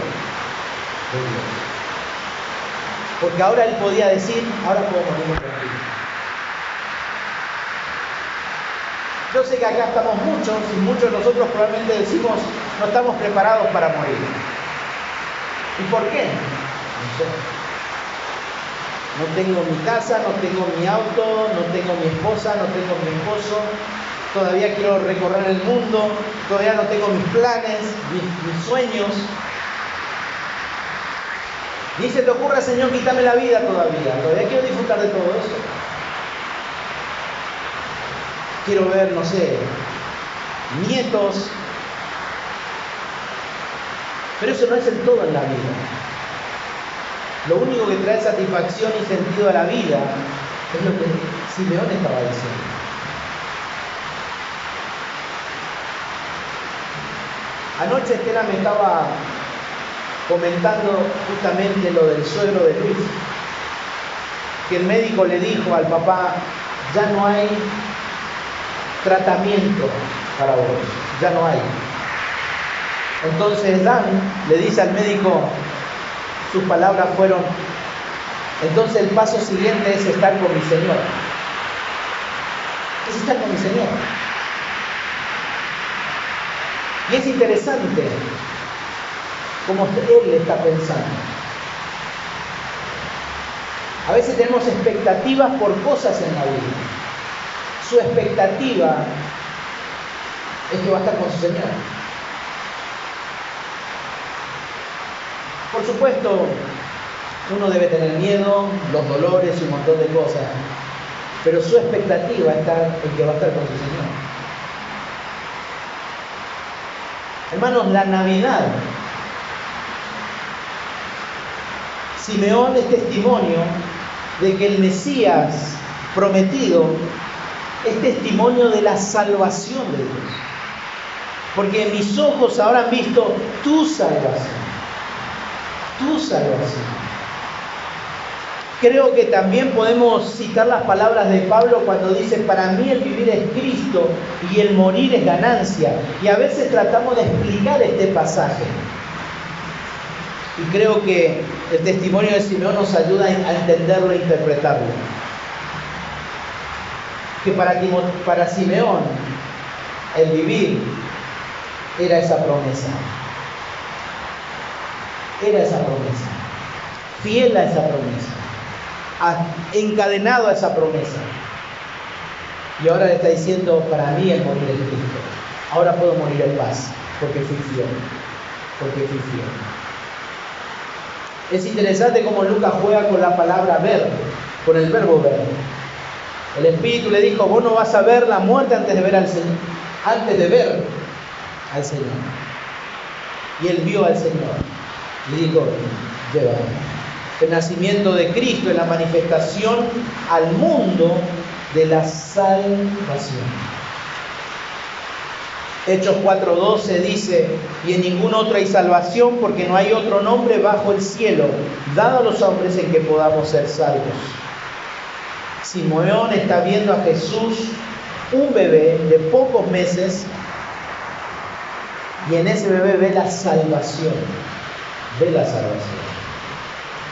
de Dios. Porque ahora él podía decir, ahora puedo morir tranquilo. Yo sé que acá estamos muchos, y muchos de nosotros probablemente decimos, no estamos preparados para morir. ¿Y por qué? No sé. No tengo mi casa, no tengo mi auto, no tengo mi esposa, no tengo mi esposo. Todavía quiero recorrer el mundo, todavía no tengo mis planes, mis sueños. Ni se te ocurra, Señor, quítame la vida todavía quiero disfrutar de todo eso. Quiero ver, no sé, nietos. Pero eso no es el todo en la vida. Lo único que trae satisfacción y sentido a la vida es lo que Simeón estaba diciendo. Anoche Estela me estaba comentando justamente lo del suegro de Luis, que el médico le dijo al papá, ya no hay tratamiento para vos, ya no hay. Entonces Dan le dice al médico, sus palabras fueron, entonces el paso siguiente es estar con mi Señor. Es estar con mi Señor. Y es interesante cómo Él está pensando. A veces tenemos expectativas por cosas en la vida. Su expectativa es que va a estar con su Señor. Por supuesto, uno debe tener miedo, los dolores y un montón de cosas, pero su expectativa está en que va a estar con su Señor. Hermanos, la Navidad, Simeón es testimonio de que el Mesías prometido es testimonio de la salvación de Dios. Porque mis ojos ahora han visto tu salvación. Tu salvación. Creo que también podemos citar las palabras de Pablo cuando dice, para mí el vivir es Cristo y el morir es ganancia. Y a veces tratamos de explicar este pasaje. Y creo que el testimonio de Simeón nos ayuda a entenderlo e interpretarlo. Que para Simeón el vivir era esa promesa. Era esa promesa. Fiel a esa promesa. Encadenado a esa promesa. Y ahora le está diciendo, para mí el morir es Cristo. Ahora puedo morir en paz, porque fui fiel. Porque fui fiel. Es interesante cómo Lucas juega con la palabra ver, con el verbo ver. El Espíritu le dijo, vos no vas a ver la muerte antes de ver al Señor. Y él vio al Señor. Y dijo, llévame. El nacimiento de Cristo es la manifestación al mundo de la salvación. Hechos 4:12 dice, y en ningún otro hay salvación porque no hay otro nombre bajo el cielo dado a los hombres en que podamos ser salvos. Simeón está viendo a Jesús, un bebé de pocos meses, y en ese bebé ve la salvación. Ve la salvación.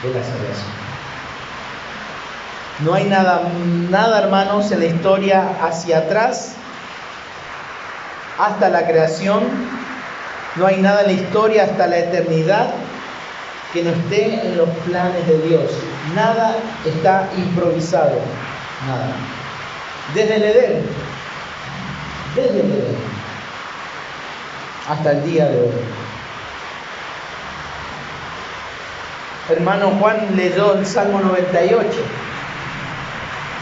Ve la salvación. No hay nada, hermanos, en la historia hacia atrás, hasta la creación. No hay nada en la historia hasta la eternidad que no esté en los planes de Dios. Nada está improvisado. Nada. Desde el Edén hasta el día de hoy. Hermano Juan leyó el Salmo 98.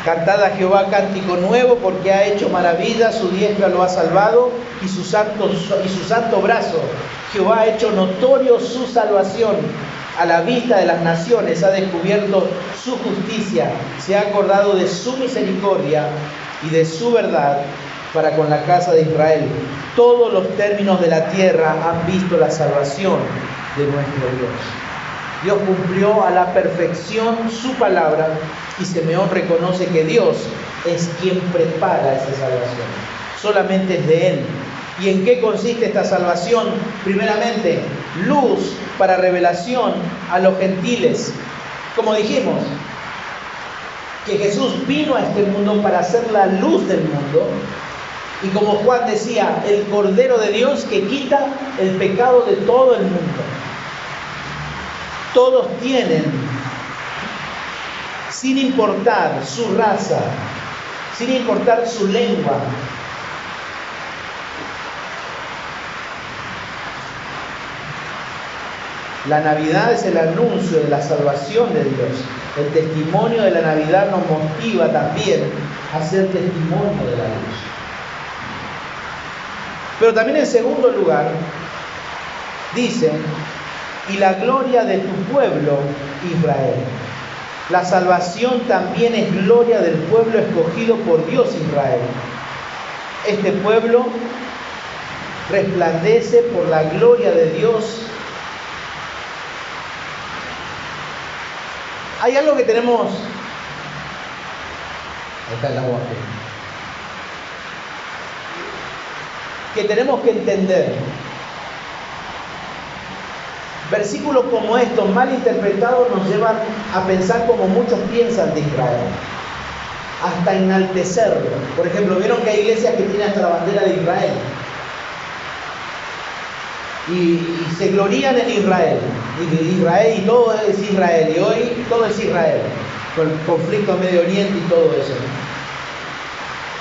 Cantad a Jehová cántico nuevo, porque ha hecho maravillas, su diestra lo ha salvado y su santo brazo. Jehová ha hecho notorio su salvación. A la vista de las naciones ha descubierto su justicia, se ha acordado de su misericordia y de su verdad para con la casa de Israel. Todos los términos de la tierra han visto la salvación de nuestro Dios. Dios cumplió a la perfección su palabra y Simeón reconoce que Dios es quien prepara esa salvación. Solamente es de Él. ¿Y en qué consiste esta salvación? Primeramente, luz para revelación a los gentiles. Como dijimos, que Jesús vino a este mundo para ser la luz del mundo. Y como Juan decía, el Cordero de Dios que quita el pecado de todo el mundo. Todos tienen, sin importar su raza, sin importar su lengua, la Navidad es el anuncio de la salvación de Dios. El testimonio de la Navidad nos motiva también a ser testimonio de la luz. Pero también en segundo lugar, dice, y la gloria de tu pueblo Israel. La salvación también es gloria del pueblo escogido por Dios Israel. Este pueblo resplandece por la gloria de Dios. Hay algo que tenemos. Ahí está el agua. Que tenemos que entender. Versículos como estos, mal interpretados, nos llevan a pensar como muchos piensan de Israel. Hasta enaltecerlo. Por ejemplo, vieron que hay iglesias que tienen hasta la bandera de Israel. Y se glorían en Israel. Israel y todo es Israel. Y hoy todo es Israel. Con el conflicto en Medio Oriente y todo eso.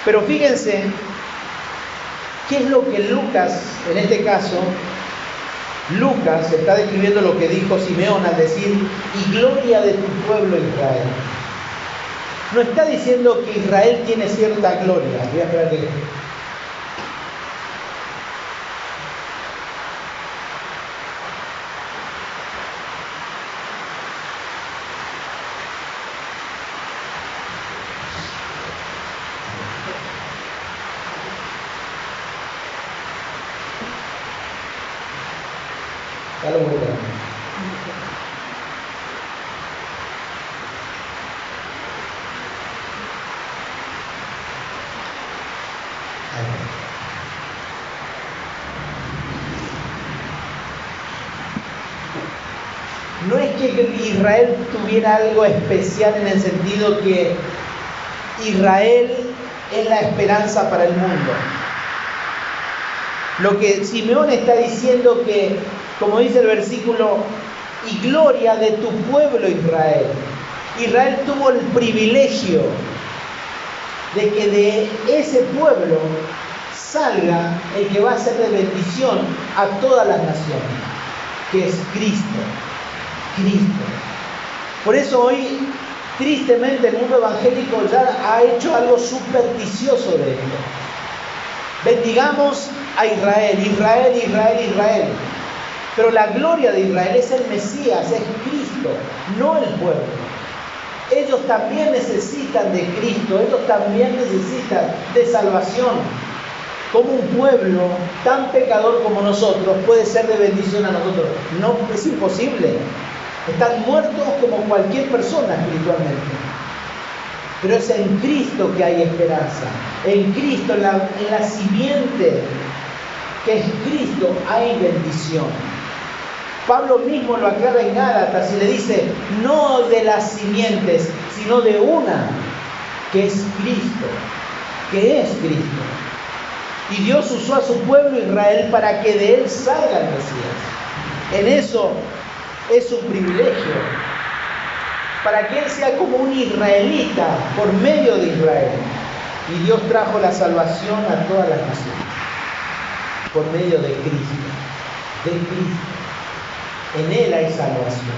Pero fíjense, ¿qué es lo que Lucas, en este caso, Lucas está describiendo lo que dijo Simeón al decir, y gloria de tu pueblo Israel? No está diciendo que Israel tiene cierta gloria. Voy a esperar que... Dale un poquito. No es que Israel tuviera algo especial en el sentido que Israel es la esperanza para el mundo. Lo que Simeón está diciendo que, como dice el versículo, y gloria de tu pueblo Israel. Israel tuvo el privilegio de que de ese pueblo salga el que va a ser de bendición a todas las naciones, que es Cristo. Cristo. Por eso hoy, tristemente, el mundo evangélico ya ha hecho algo supersticioso de esto. Bendigamos a Israel, Israel, Israel, Israel. Pero la gloria de Israel es el Mesías, es Cristo, no el pueblo. Ellos también necesitan de Cristo, ellos también necesitan de salvación. ¿Cómo un pueblo tan pecador como nosotros puede ser de bendición a nosotros? No, es imposible. Están muertos como cualquier persona espiritualmente. Pero es en Cristo que hay esperanza. En Cristo, en la simiente que es Cristo, hay bendición. Pablo mismo lo aclara en Gálatas y le dice, no de las simientes, sino de una, que es Cristo. Que es Cristo. Y Dios usó a su pueblo Israel para que de él salga el Mesías. En eso es un privilegio. Para que él sea como un israelita por medio de Israel. Y Dios trajo la salvación a todas las naciones. Por medio de Cristo. De Cristo. En él hay salvación.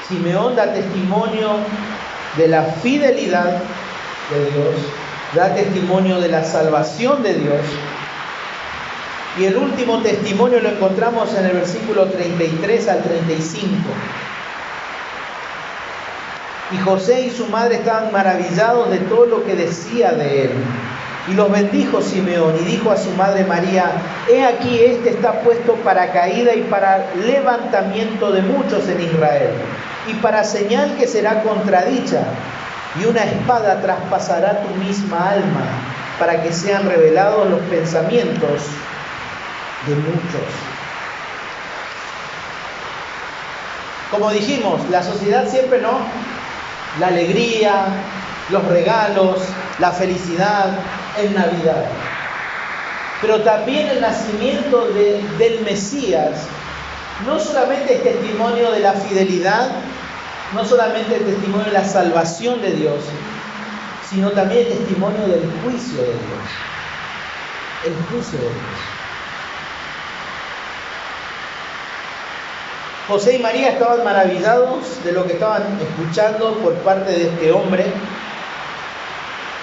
Simeón da testimonio de la fidelidad de Dios. Da testimonio de la salvación de Dios. Y el último testimonio lo encontramos en el versículo 33 al 35. Y José y su madre estaban maravillados de todo lo que decía de él. Y los bendijo Simeón y dijo a su madre María, he aquí este está puesto para caída y para levantamiento de muchos en Israel, y para señal que será contradicha, y una espada traspasará tu misma alma, para que sean revelados los pensamientos de muchos. Como dijimos, la sociedad siempre no, la alegría, los regalos, la felicidad en Navidad. Pero también el nacimiento del Mesías no solamente es testimonio de la fidelidad, no solamente es testimonio de la salvación de Dios, sino también es testimonio del juicio de Dios. El juicio de Dios. José y María estaban maravillados de lo que estaban escuchando por parte de este hombre,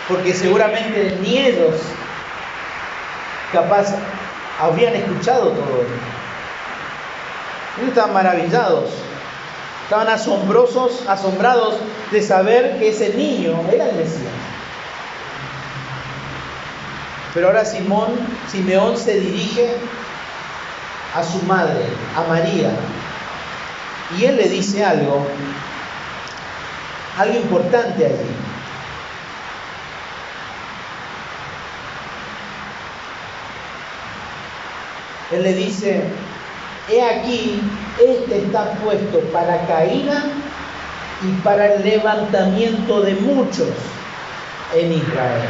porque seguramente ni ellos capaz habrían escuchado todo esto. Ellos estaban maravillados, estaban asombrados de saber que ese niño era el Mesías. Pero ahora Simeón se dirige a su madre, a María, y él le dice algo importante allí. Él le dice, he aquí, este está puesto para caída y para el levantamiento de muchos en Israel,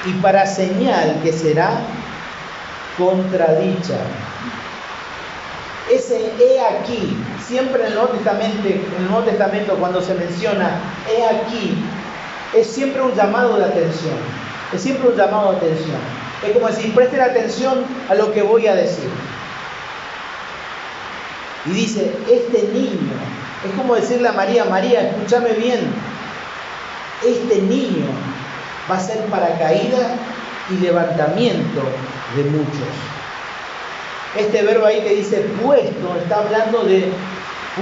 y para señal que será contradicha. Ese he aquí, siempre en el Nuevo Testamento cuando se menciona he aquí, es siempre un llamado de atención. Es siempre un llamado de atención. Es como decir, presten atención a lo que voy a decir. Y dice, este niño, es como decirle a María, María, escúchame bien, este niño va a ser para caída y levantamiento de muchos. Este verbo ahí que dice puesto, está hablando de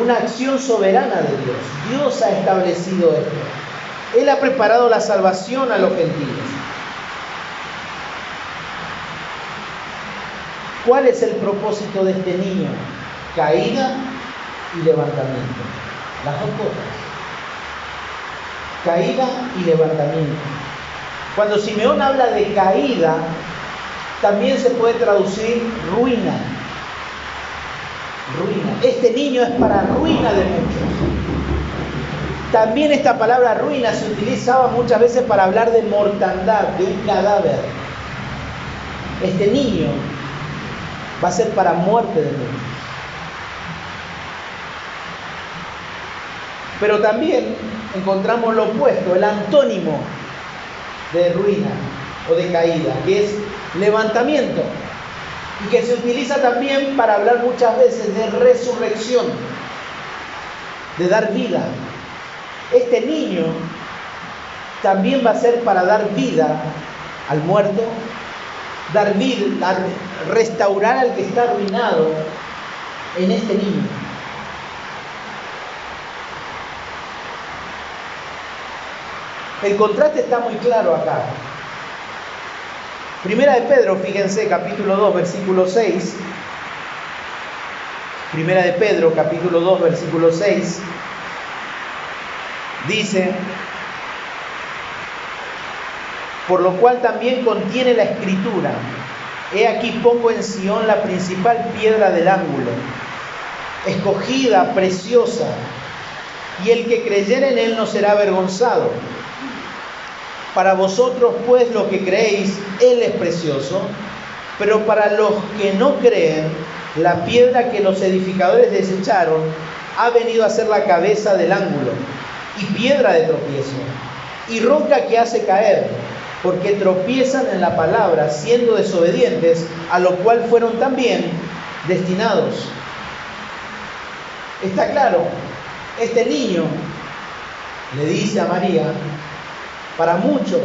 una acción soberana de Dios. Dios ha establecido esto. Él ha preparado la salvación a los gentiles. ¿Cuál es el propósito de este niño? Caída y levantamiento. Las dos cosas. Caída y levantamiento. Cuando Simeón habla de caída, también se puede traducir ruina. Ruina. Este niño es para ruina de muchos. También esta palabra ruina se utilizaba muchas veces para hablar de mortandad, de un cadáver. Este niño va a ser para muerte de muchos. Pero también encontramos lo opuesto, el antónimo de ruina o de caída, que es levantamiento. y que se utiliza también para hablar muchas veces de resurrección, de dar vida. Este niño también va a ser para dar vida al muerto, dar vida, restaurar al que está arruinado en este niño. El contraste está muy claro acá. Primera de Pedro, fíjense, capítulo 2, versículo 6. Primera de Pedro, capítulo 2, versículo 6. Dice: por lo cual también contiene la Escritura: he aquí pongo en Sión la principal piedra del ángulo, escogida, preciosa, y el que creyere en él no será avergonzado. Para vosotros, pues, los que creéis, él es precioso, pero para los que no creen, la piedra que los edificadores desecharon ha venido a ser la cabeza del ángulo, y piedra de tropiezo, y roca que hace caer, porque tropiezan en la palabra, siendo desobedientes, a lo cual fueron también destinados. Está claro, este niño le dice a María, para muchos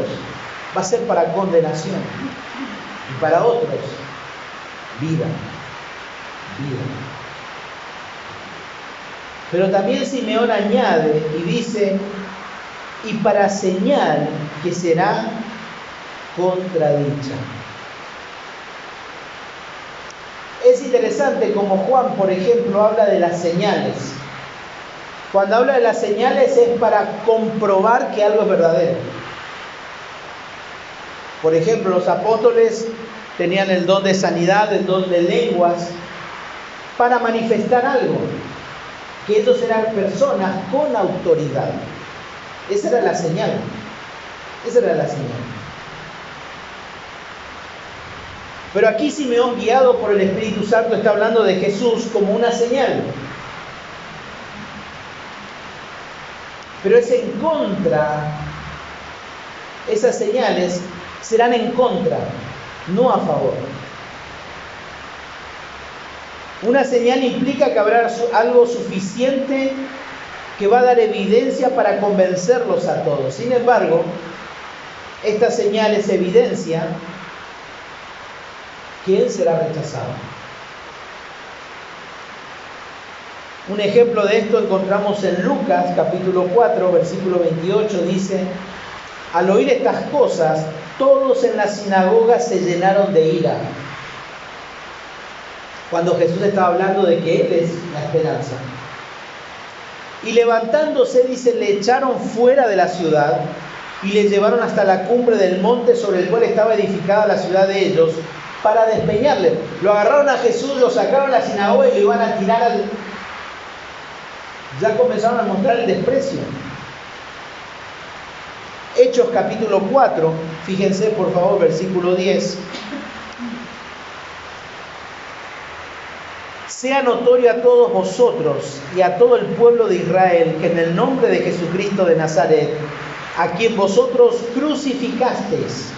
va a ser para condenación, y para otros, vida. Pero también Simeón añade y dice: y para señal que será contradicha. Es interesante como Juan, por ejemplo, habla de las señales. Cuando habla de las señales es para comprobar que algo es verdadero. Por ejemplo, los apóstoles tenían el don de sanidad, el don de lenguas, para manifestar algo, que ellos eran personas con autoridad. Esa era la señal. Pero aquí Simeón, guiado por el Espíritu Santo, está hablando de Jesús como una señal. Pero es en contra, esas señales serán en contra, no a favor. Una señal implica que habrá algo suficiente que va a dar evidencia para convencerlos a todos. Sin embargo, esta señal es evidencia que Él será rechazado. Un ejemplo de esto encontramos en Lucas capítulo 4, versículo 28, dice: al oír estas cosas, todos en la sinagoga se llenaron de ira. Cuando Jesús estaba hablando de que Él es la esperanza. Y levantándose, dice, le echaron fuera de la ciudad y le llevaron hasta la cumbre del monte sobre el cual estaba edificada la ciudad de ellos, para despeñarle. Lo agarraron a Jesús, lo sacaron a la sinagoga y lo iban a tirar al... Ya comenzaron a mostrar el desprecio. Hechos capítulo 4, fíjense por favor, versículo 10. Sea notorio a todos vosotros y a todo el pueblo de Israel que en el nombre de Jesucristo de Nazaret, a quien vosotros crucificasteis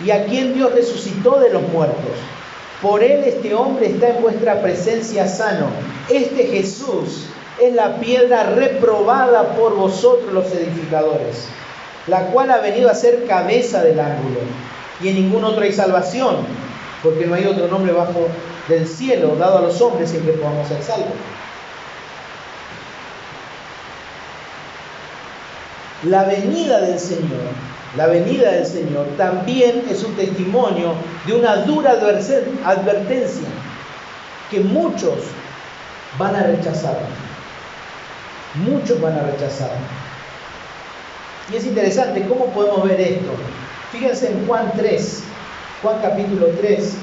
y a quien Dios resucitó de los muertos, por él este hombre está en vuestra presencia sano. Este Jesús es la piedra reprobada por vosotros los edificadores, la cual ha venido a ser cabeza del ángulo, y en ningún otro hay salvación, porque no hay otro nombre bajo del cielo dado a los hombres en que podamos ser salvos. La venida del Señor también es un testimonio de una dura advertencia que muchos van a rechazar. Muchos van a rechazar. Y es interesante cómo podemos ver esto. Fíjense en Juan 3, Juan capítulo 3.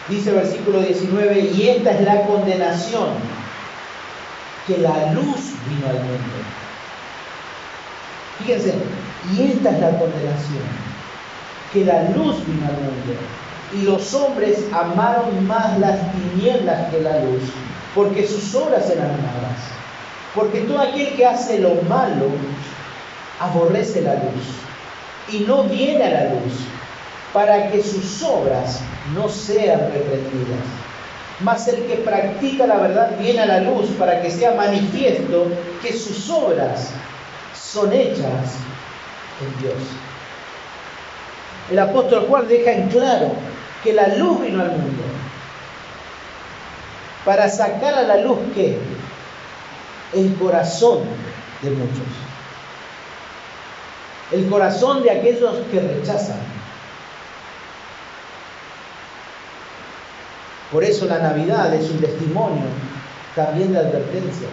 Dice versículo 19, y esta es la condenación, que la luz vino al mundo. Fíjense, y esta es la condenación, que la luz vino al mundo, y los hombres amaron más las tinieblas que la luz, porque sus obras eran malas. Porque todo aquel que hace lo malo aborrece la luz y no viene a la luz, para que sus obras no sean reprendidas. Mas el que practica la verdad viene a la luz, para que sea manifiesto que sus obras son hechas en Dios. El apóstol Juan deja en claro que la luz vino al mundo para sacar a la luz ¿qué? El corazón de muchos. El corazón de aquellos que rechazan. Por eso la Navidad es un testimonio también de advertencia.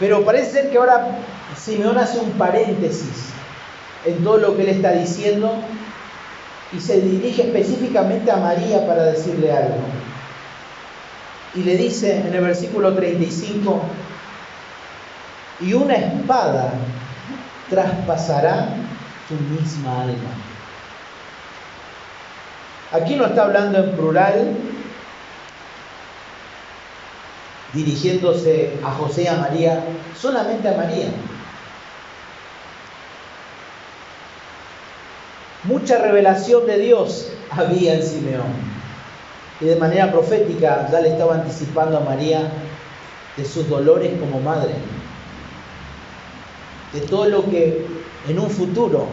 Pero parece ser que ahora Simeón hace un paréntesis en todo lo que él está diciendo y se dirige específicamente a María para decirle algo. Y le dice en el versículo 35, y una espada traspasará tu misma alma. Aquí no está hablando en plural, dirigiéndose a José y a María, solamente a María. Mucha revelación de Dios había en Simeón. Y de manera profética ya le estaba anticipando a María de sus dolores como madre. De todo lo que en un futuro,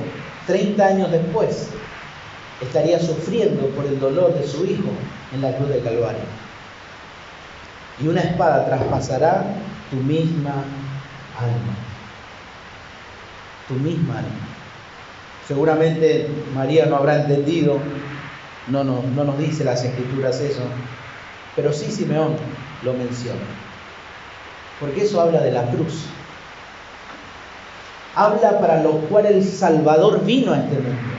30 años después, estaría sufriendo por el dolor de su hijo en la cruz del Calvario. Y una espada traspasará tu misma alma. Tu misma alma. Seguramente María no habrá entendido, no nos dice las Escrituras eso, pero sí Simeón lo menciona. Porque eso habla de la cruz. Habla para lo cual el Salvador vino a este mundo.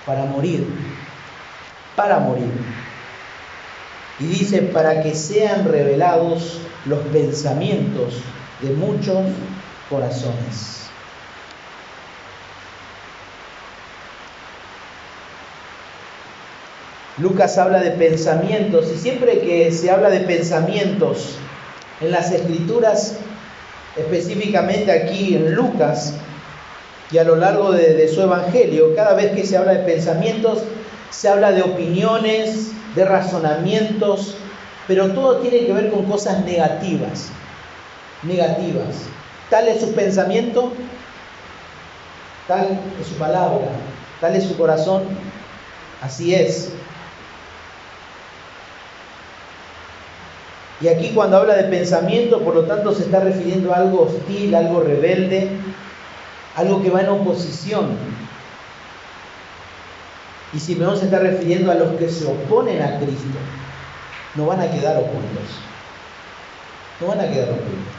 Para morir. Para morir. Y dice, para que sean revelados los pensamientos de muchos corazones. Lucas habla de pensamientos, y siempre que se habla de pensamientos en las Escrituras, específicamente aquí en Lucas y a lo largo de su Evangelio, cada vez que se habla de pensamientos, se habla de opiniones, de razonamientos, pero todo tiene que ver con cosas negativas. Negativas. Tal es su pensamiento, tal es su palabra, tal es su corazón, así es. Y aquí cuando habla de pensamiento, por lo tanto se está refiriendo a algo hostil, algo rebelde, algo que va en oposición. Y Simeón se está refiriendo a los que se oponen a Cristo. No van a quedar ocultos. No van a quedar ocultos.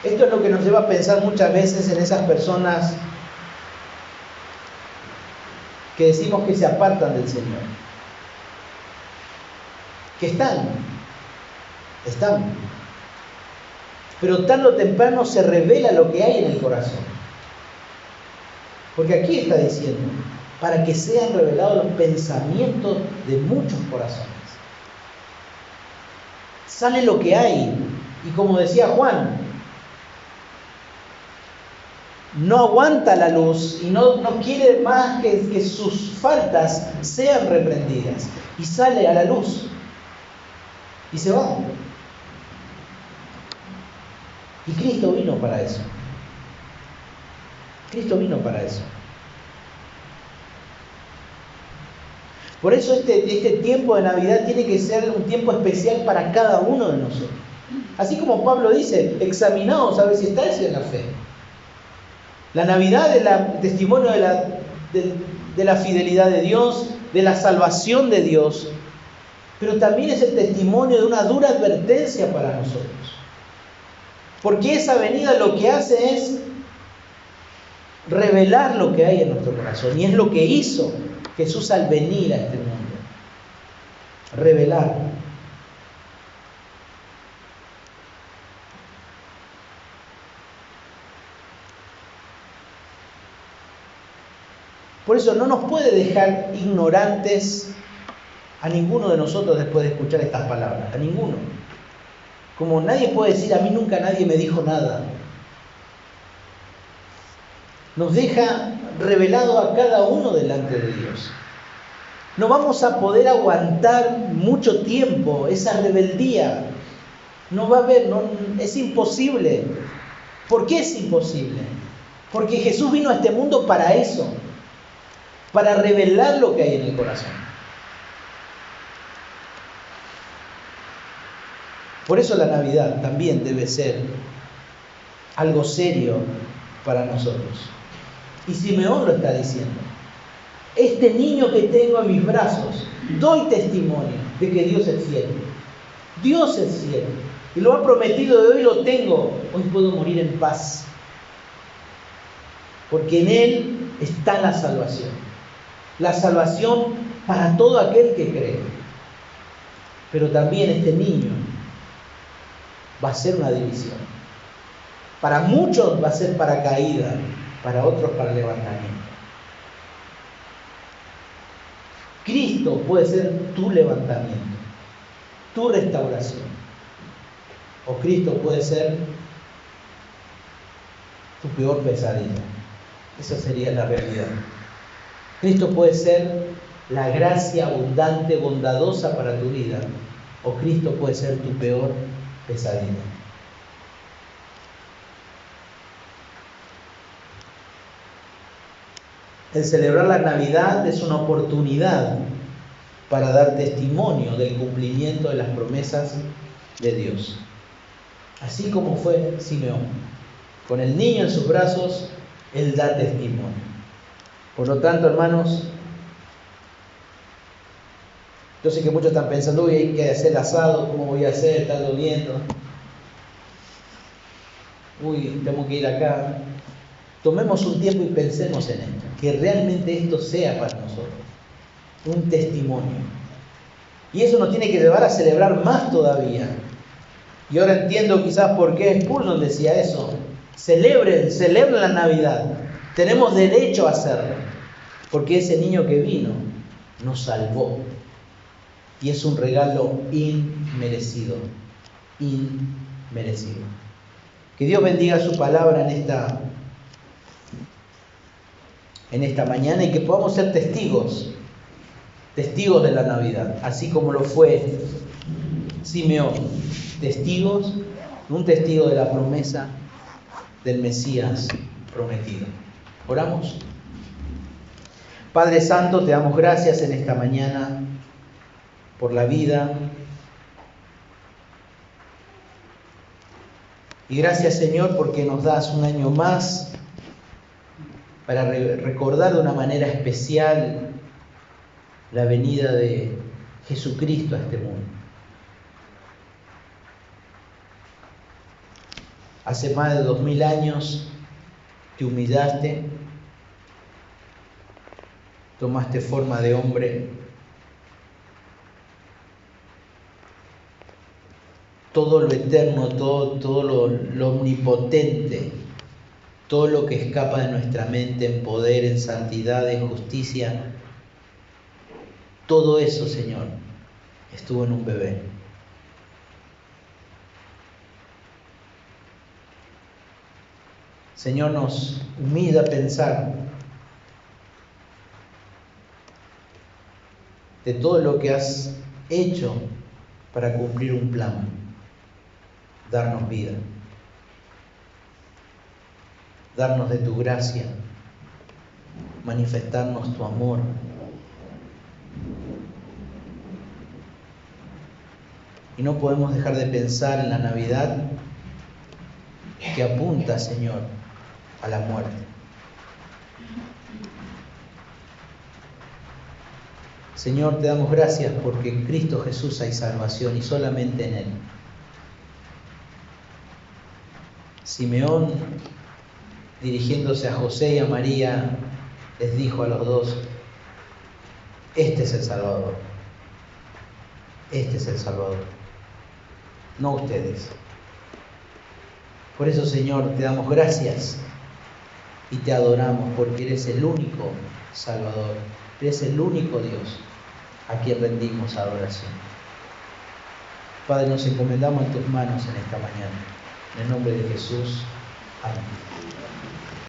Esto es lo que nos lleva a pensar muchas veces en esas personas que decimos que se apartan del Señor. Que están, pero tarde o temprano se revela lo que hay en el corazón. Porque aquí está diciendo, para que sean revelados los pensamientos de muchos corazones. Sale lo que hay, y como decía Juan, no aguanta la luz y no quiere más que sus faltas sean reprendidas, y sale a la luz. Y se va. Y Cristo vino para eso. Cristo vino para eso. Por eso este tiempo de Navidad tiene que ser un tiempo especial para cada uno de nosotros. Así como Pablo dice, examinaos a ver si estáis en la fe. La Navidad es el testimonio de la fidelidad de Dios, de la salvación de Dios. Pero también es el testimonio de una dura advertencia para nosotros. Porque esa venida lo que hace es revelar lo que hay en nuestro corazón. Y es lo que hizo Jesús al venir a este mundo. Revelar. Por eso no nos puede dejar ignorantes a ninguno de nosotros después de escuchar estas palabras, a ninguno. Como nadie puede decir, a mí nunca nadie me dijo nada. Nos deja revelado a cada uno delante de Dios. No vamos a poder aguantar mucho tiempo esa rebeldía. No va a haber, es imposible. ¿Por qué es imposible? Porque Jesús vino a este mundo para eso, para revelar lo que hay en el corazón. Por eso la Navidad también debe ser algo serio para nosotros. Y Simeón lo está diciendo. Este niño que tengo en mis brazos, doy testimonio de que Dios es fiel. Dios es fiel. Y lo ha prometido, de hoy lo tengo. Hoy puedo morir en paz. Porque en Él está la salvación. La salvación para todo aquel que cree. Pero también este niño va a ser una división. Para muchos va a ser para caída, para otros para levantamiento. Cristo puede ser tu levantamiento, tu restauración. O Cristo puede ser tu peor pesadilla. Esa sería la realidad. Cristo puede ser la gracia abundante, bondadosa para tu vida. O Cristo puede ser tu peor pesadilla. El celebrar la Navidad es una oportunidad para dar testimonio del cumplimiento de las promesas de Dios. Así como fue Simeón. Con el niño en sus brazos, él da testimonio. Por lo tanto, hermanos, yo sé que muchos están pensando, uy, hay que hacer asado, ¿cómo voy a hacer? Está lloviendo. Uy, tengo que ir acá. Tomemos un tiempo y pensemos en esto, que realmente esto sea para nosotros un testimonio. Y eso nos tiene que llevar a celebrar más todavía. Y ahora entiendo quizás por qué Spurgeon decía eso. Celebren la Navidad. Tenemos derecho a hacerlo, porque ese niño que vino nos salvó. Y es un regalo inmerecido. Inmerecido. Que Dios bendiga su palabra en esta mañana y que podamos ser testigos de la Navidad, así como lo fue Simeón, un testigo de la promesa del Mesías prometido. ¿Oramos? Padre Santo, te damos gracias en esta mañana por la vida. Y gracias, Señor, porque nos das un año más para recordar de una manera especial la venida de Jesucristo a este mundo. Hace más de 2000 años te humillaste, tomaste forma de hombre. Todo lo eterno, todo lo omnipotente, todo lo que escapa de nuestra mente en poder, en santidad, en justicia, todo eso, Señor, estuvo en un bebé. Señor, nos humilla pensar de todo lo que has hecho para cumplir un plan, darnos vida, darnos de tu gracia, manifestarnos tu amor. Y no podemos dejar de pensar en la Navidad que apunta, Señor, a la muerte. Señor, te damos gracias porque en Cristo Jesús hay salvación y solamente en Él. Simeón, dirigiéndose a José y a María, les dijo a los dos: este es el Salvador. Este es el Salvador, no ustedes. Por eso, Señor, te damos gracias y te adoramos porque eres el único Salvador, eres el único Dios a quien rendimos adoración. Padre, nos encomendamos en tus manos en esta mañana. En el nombre de Jesús. Amén.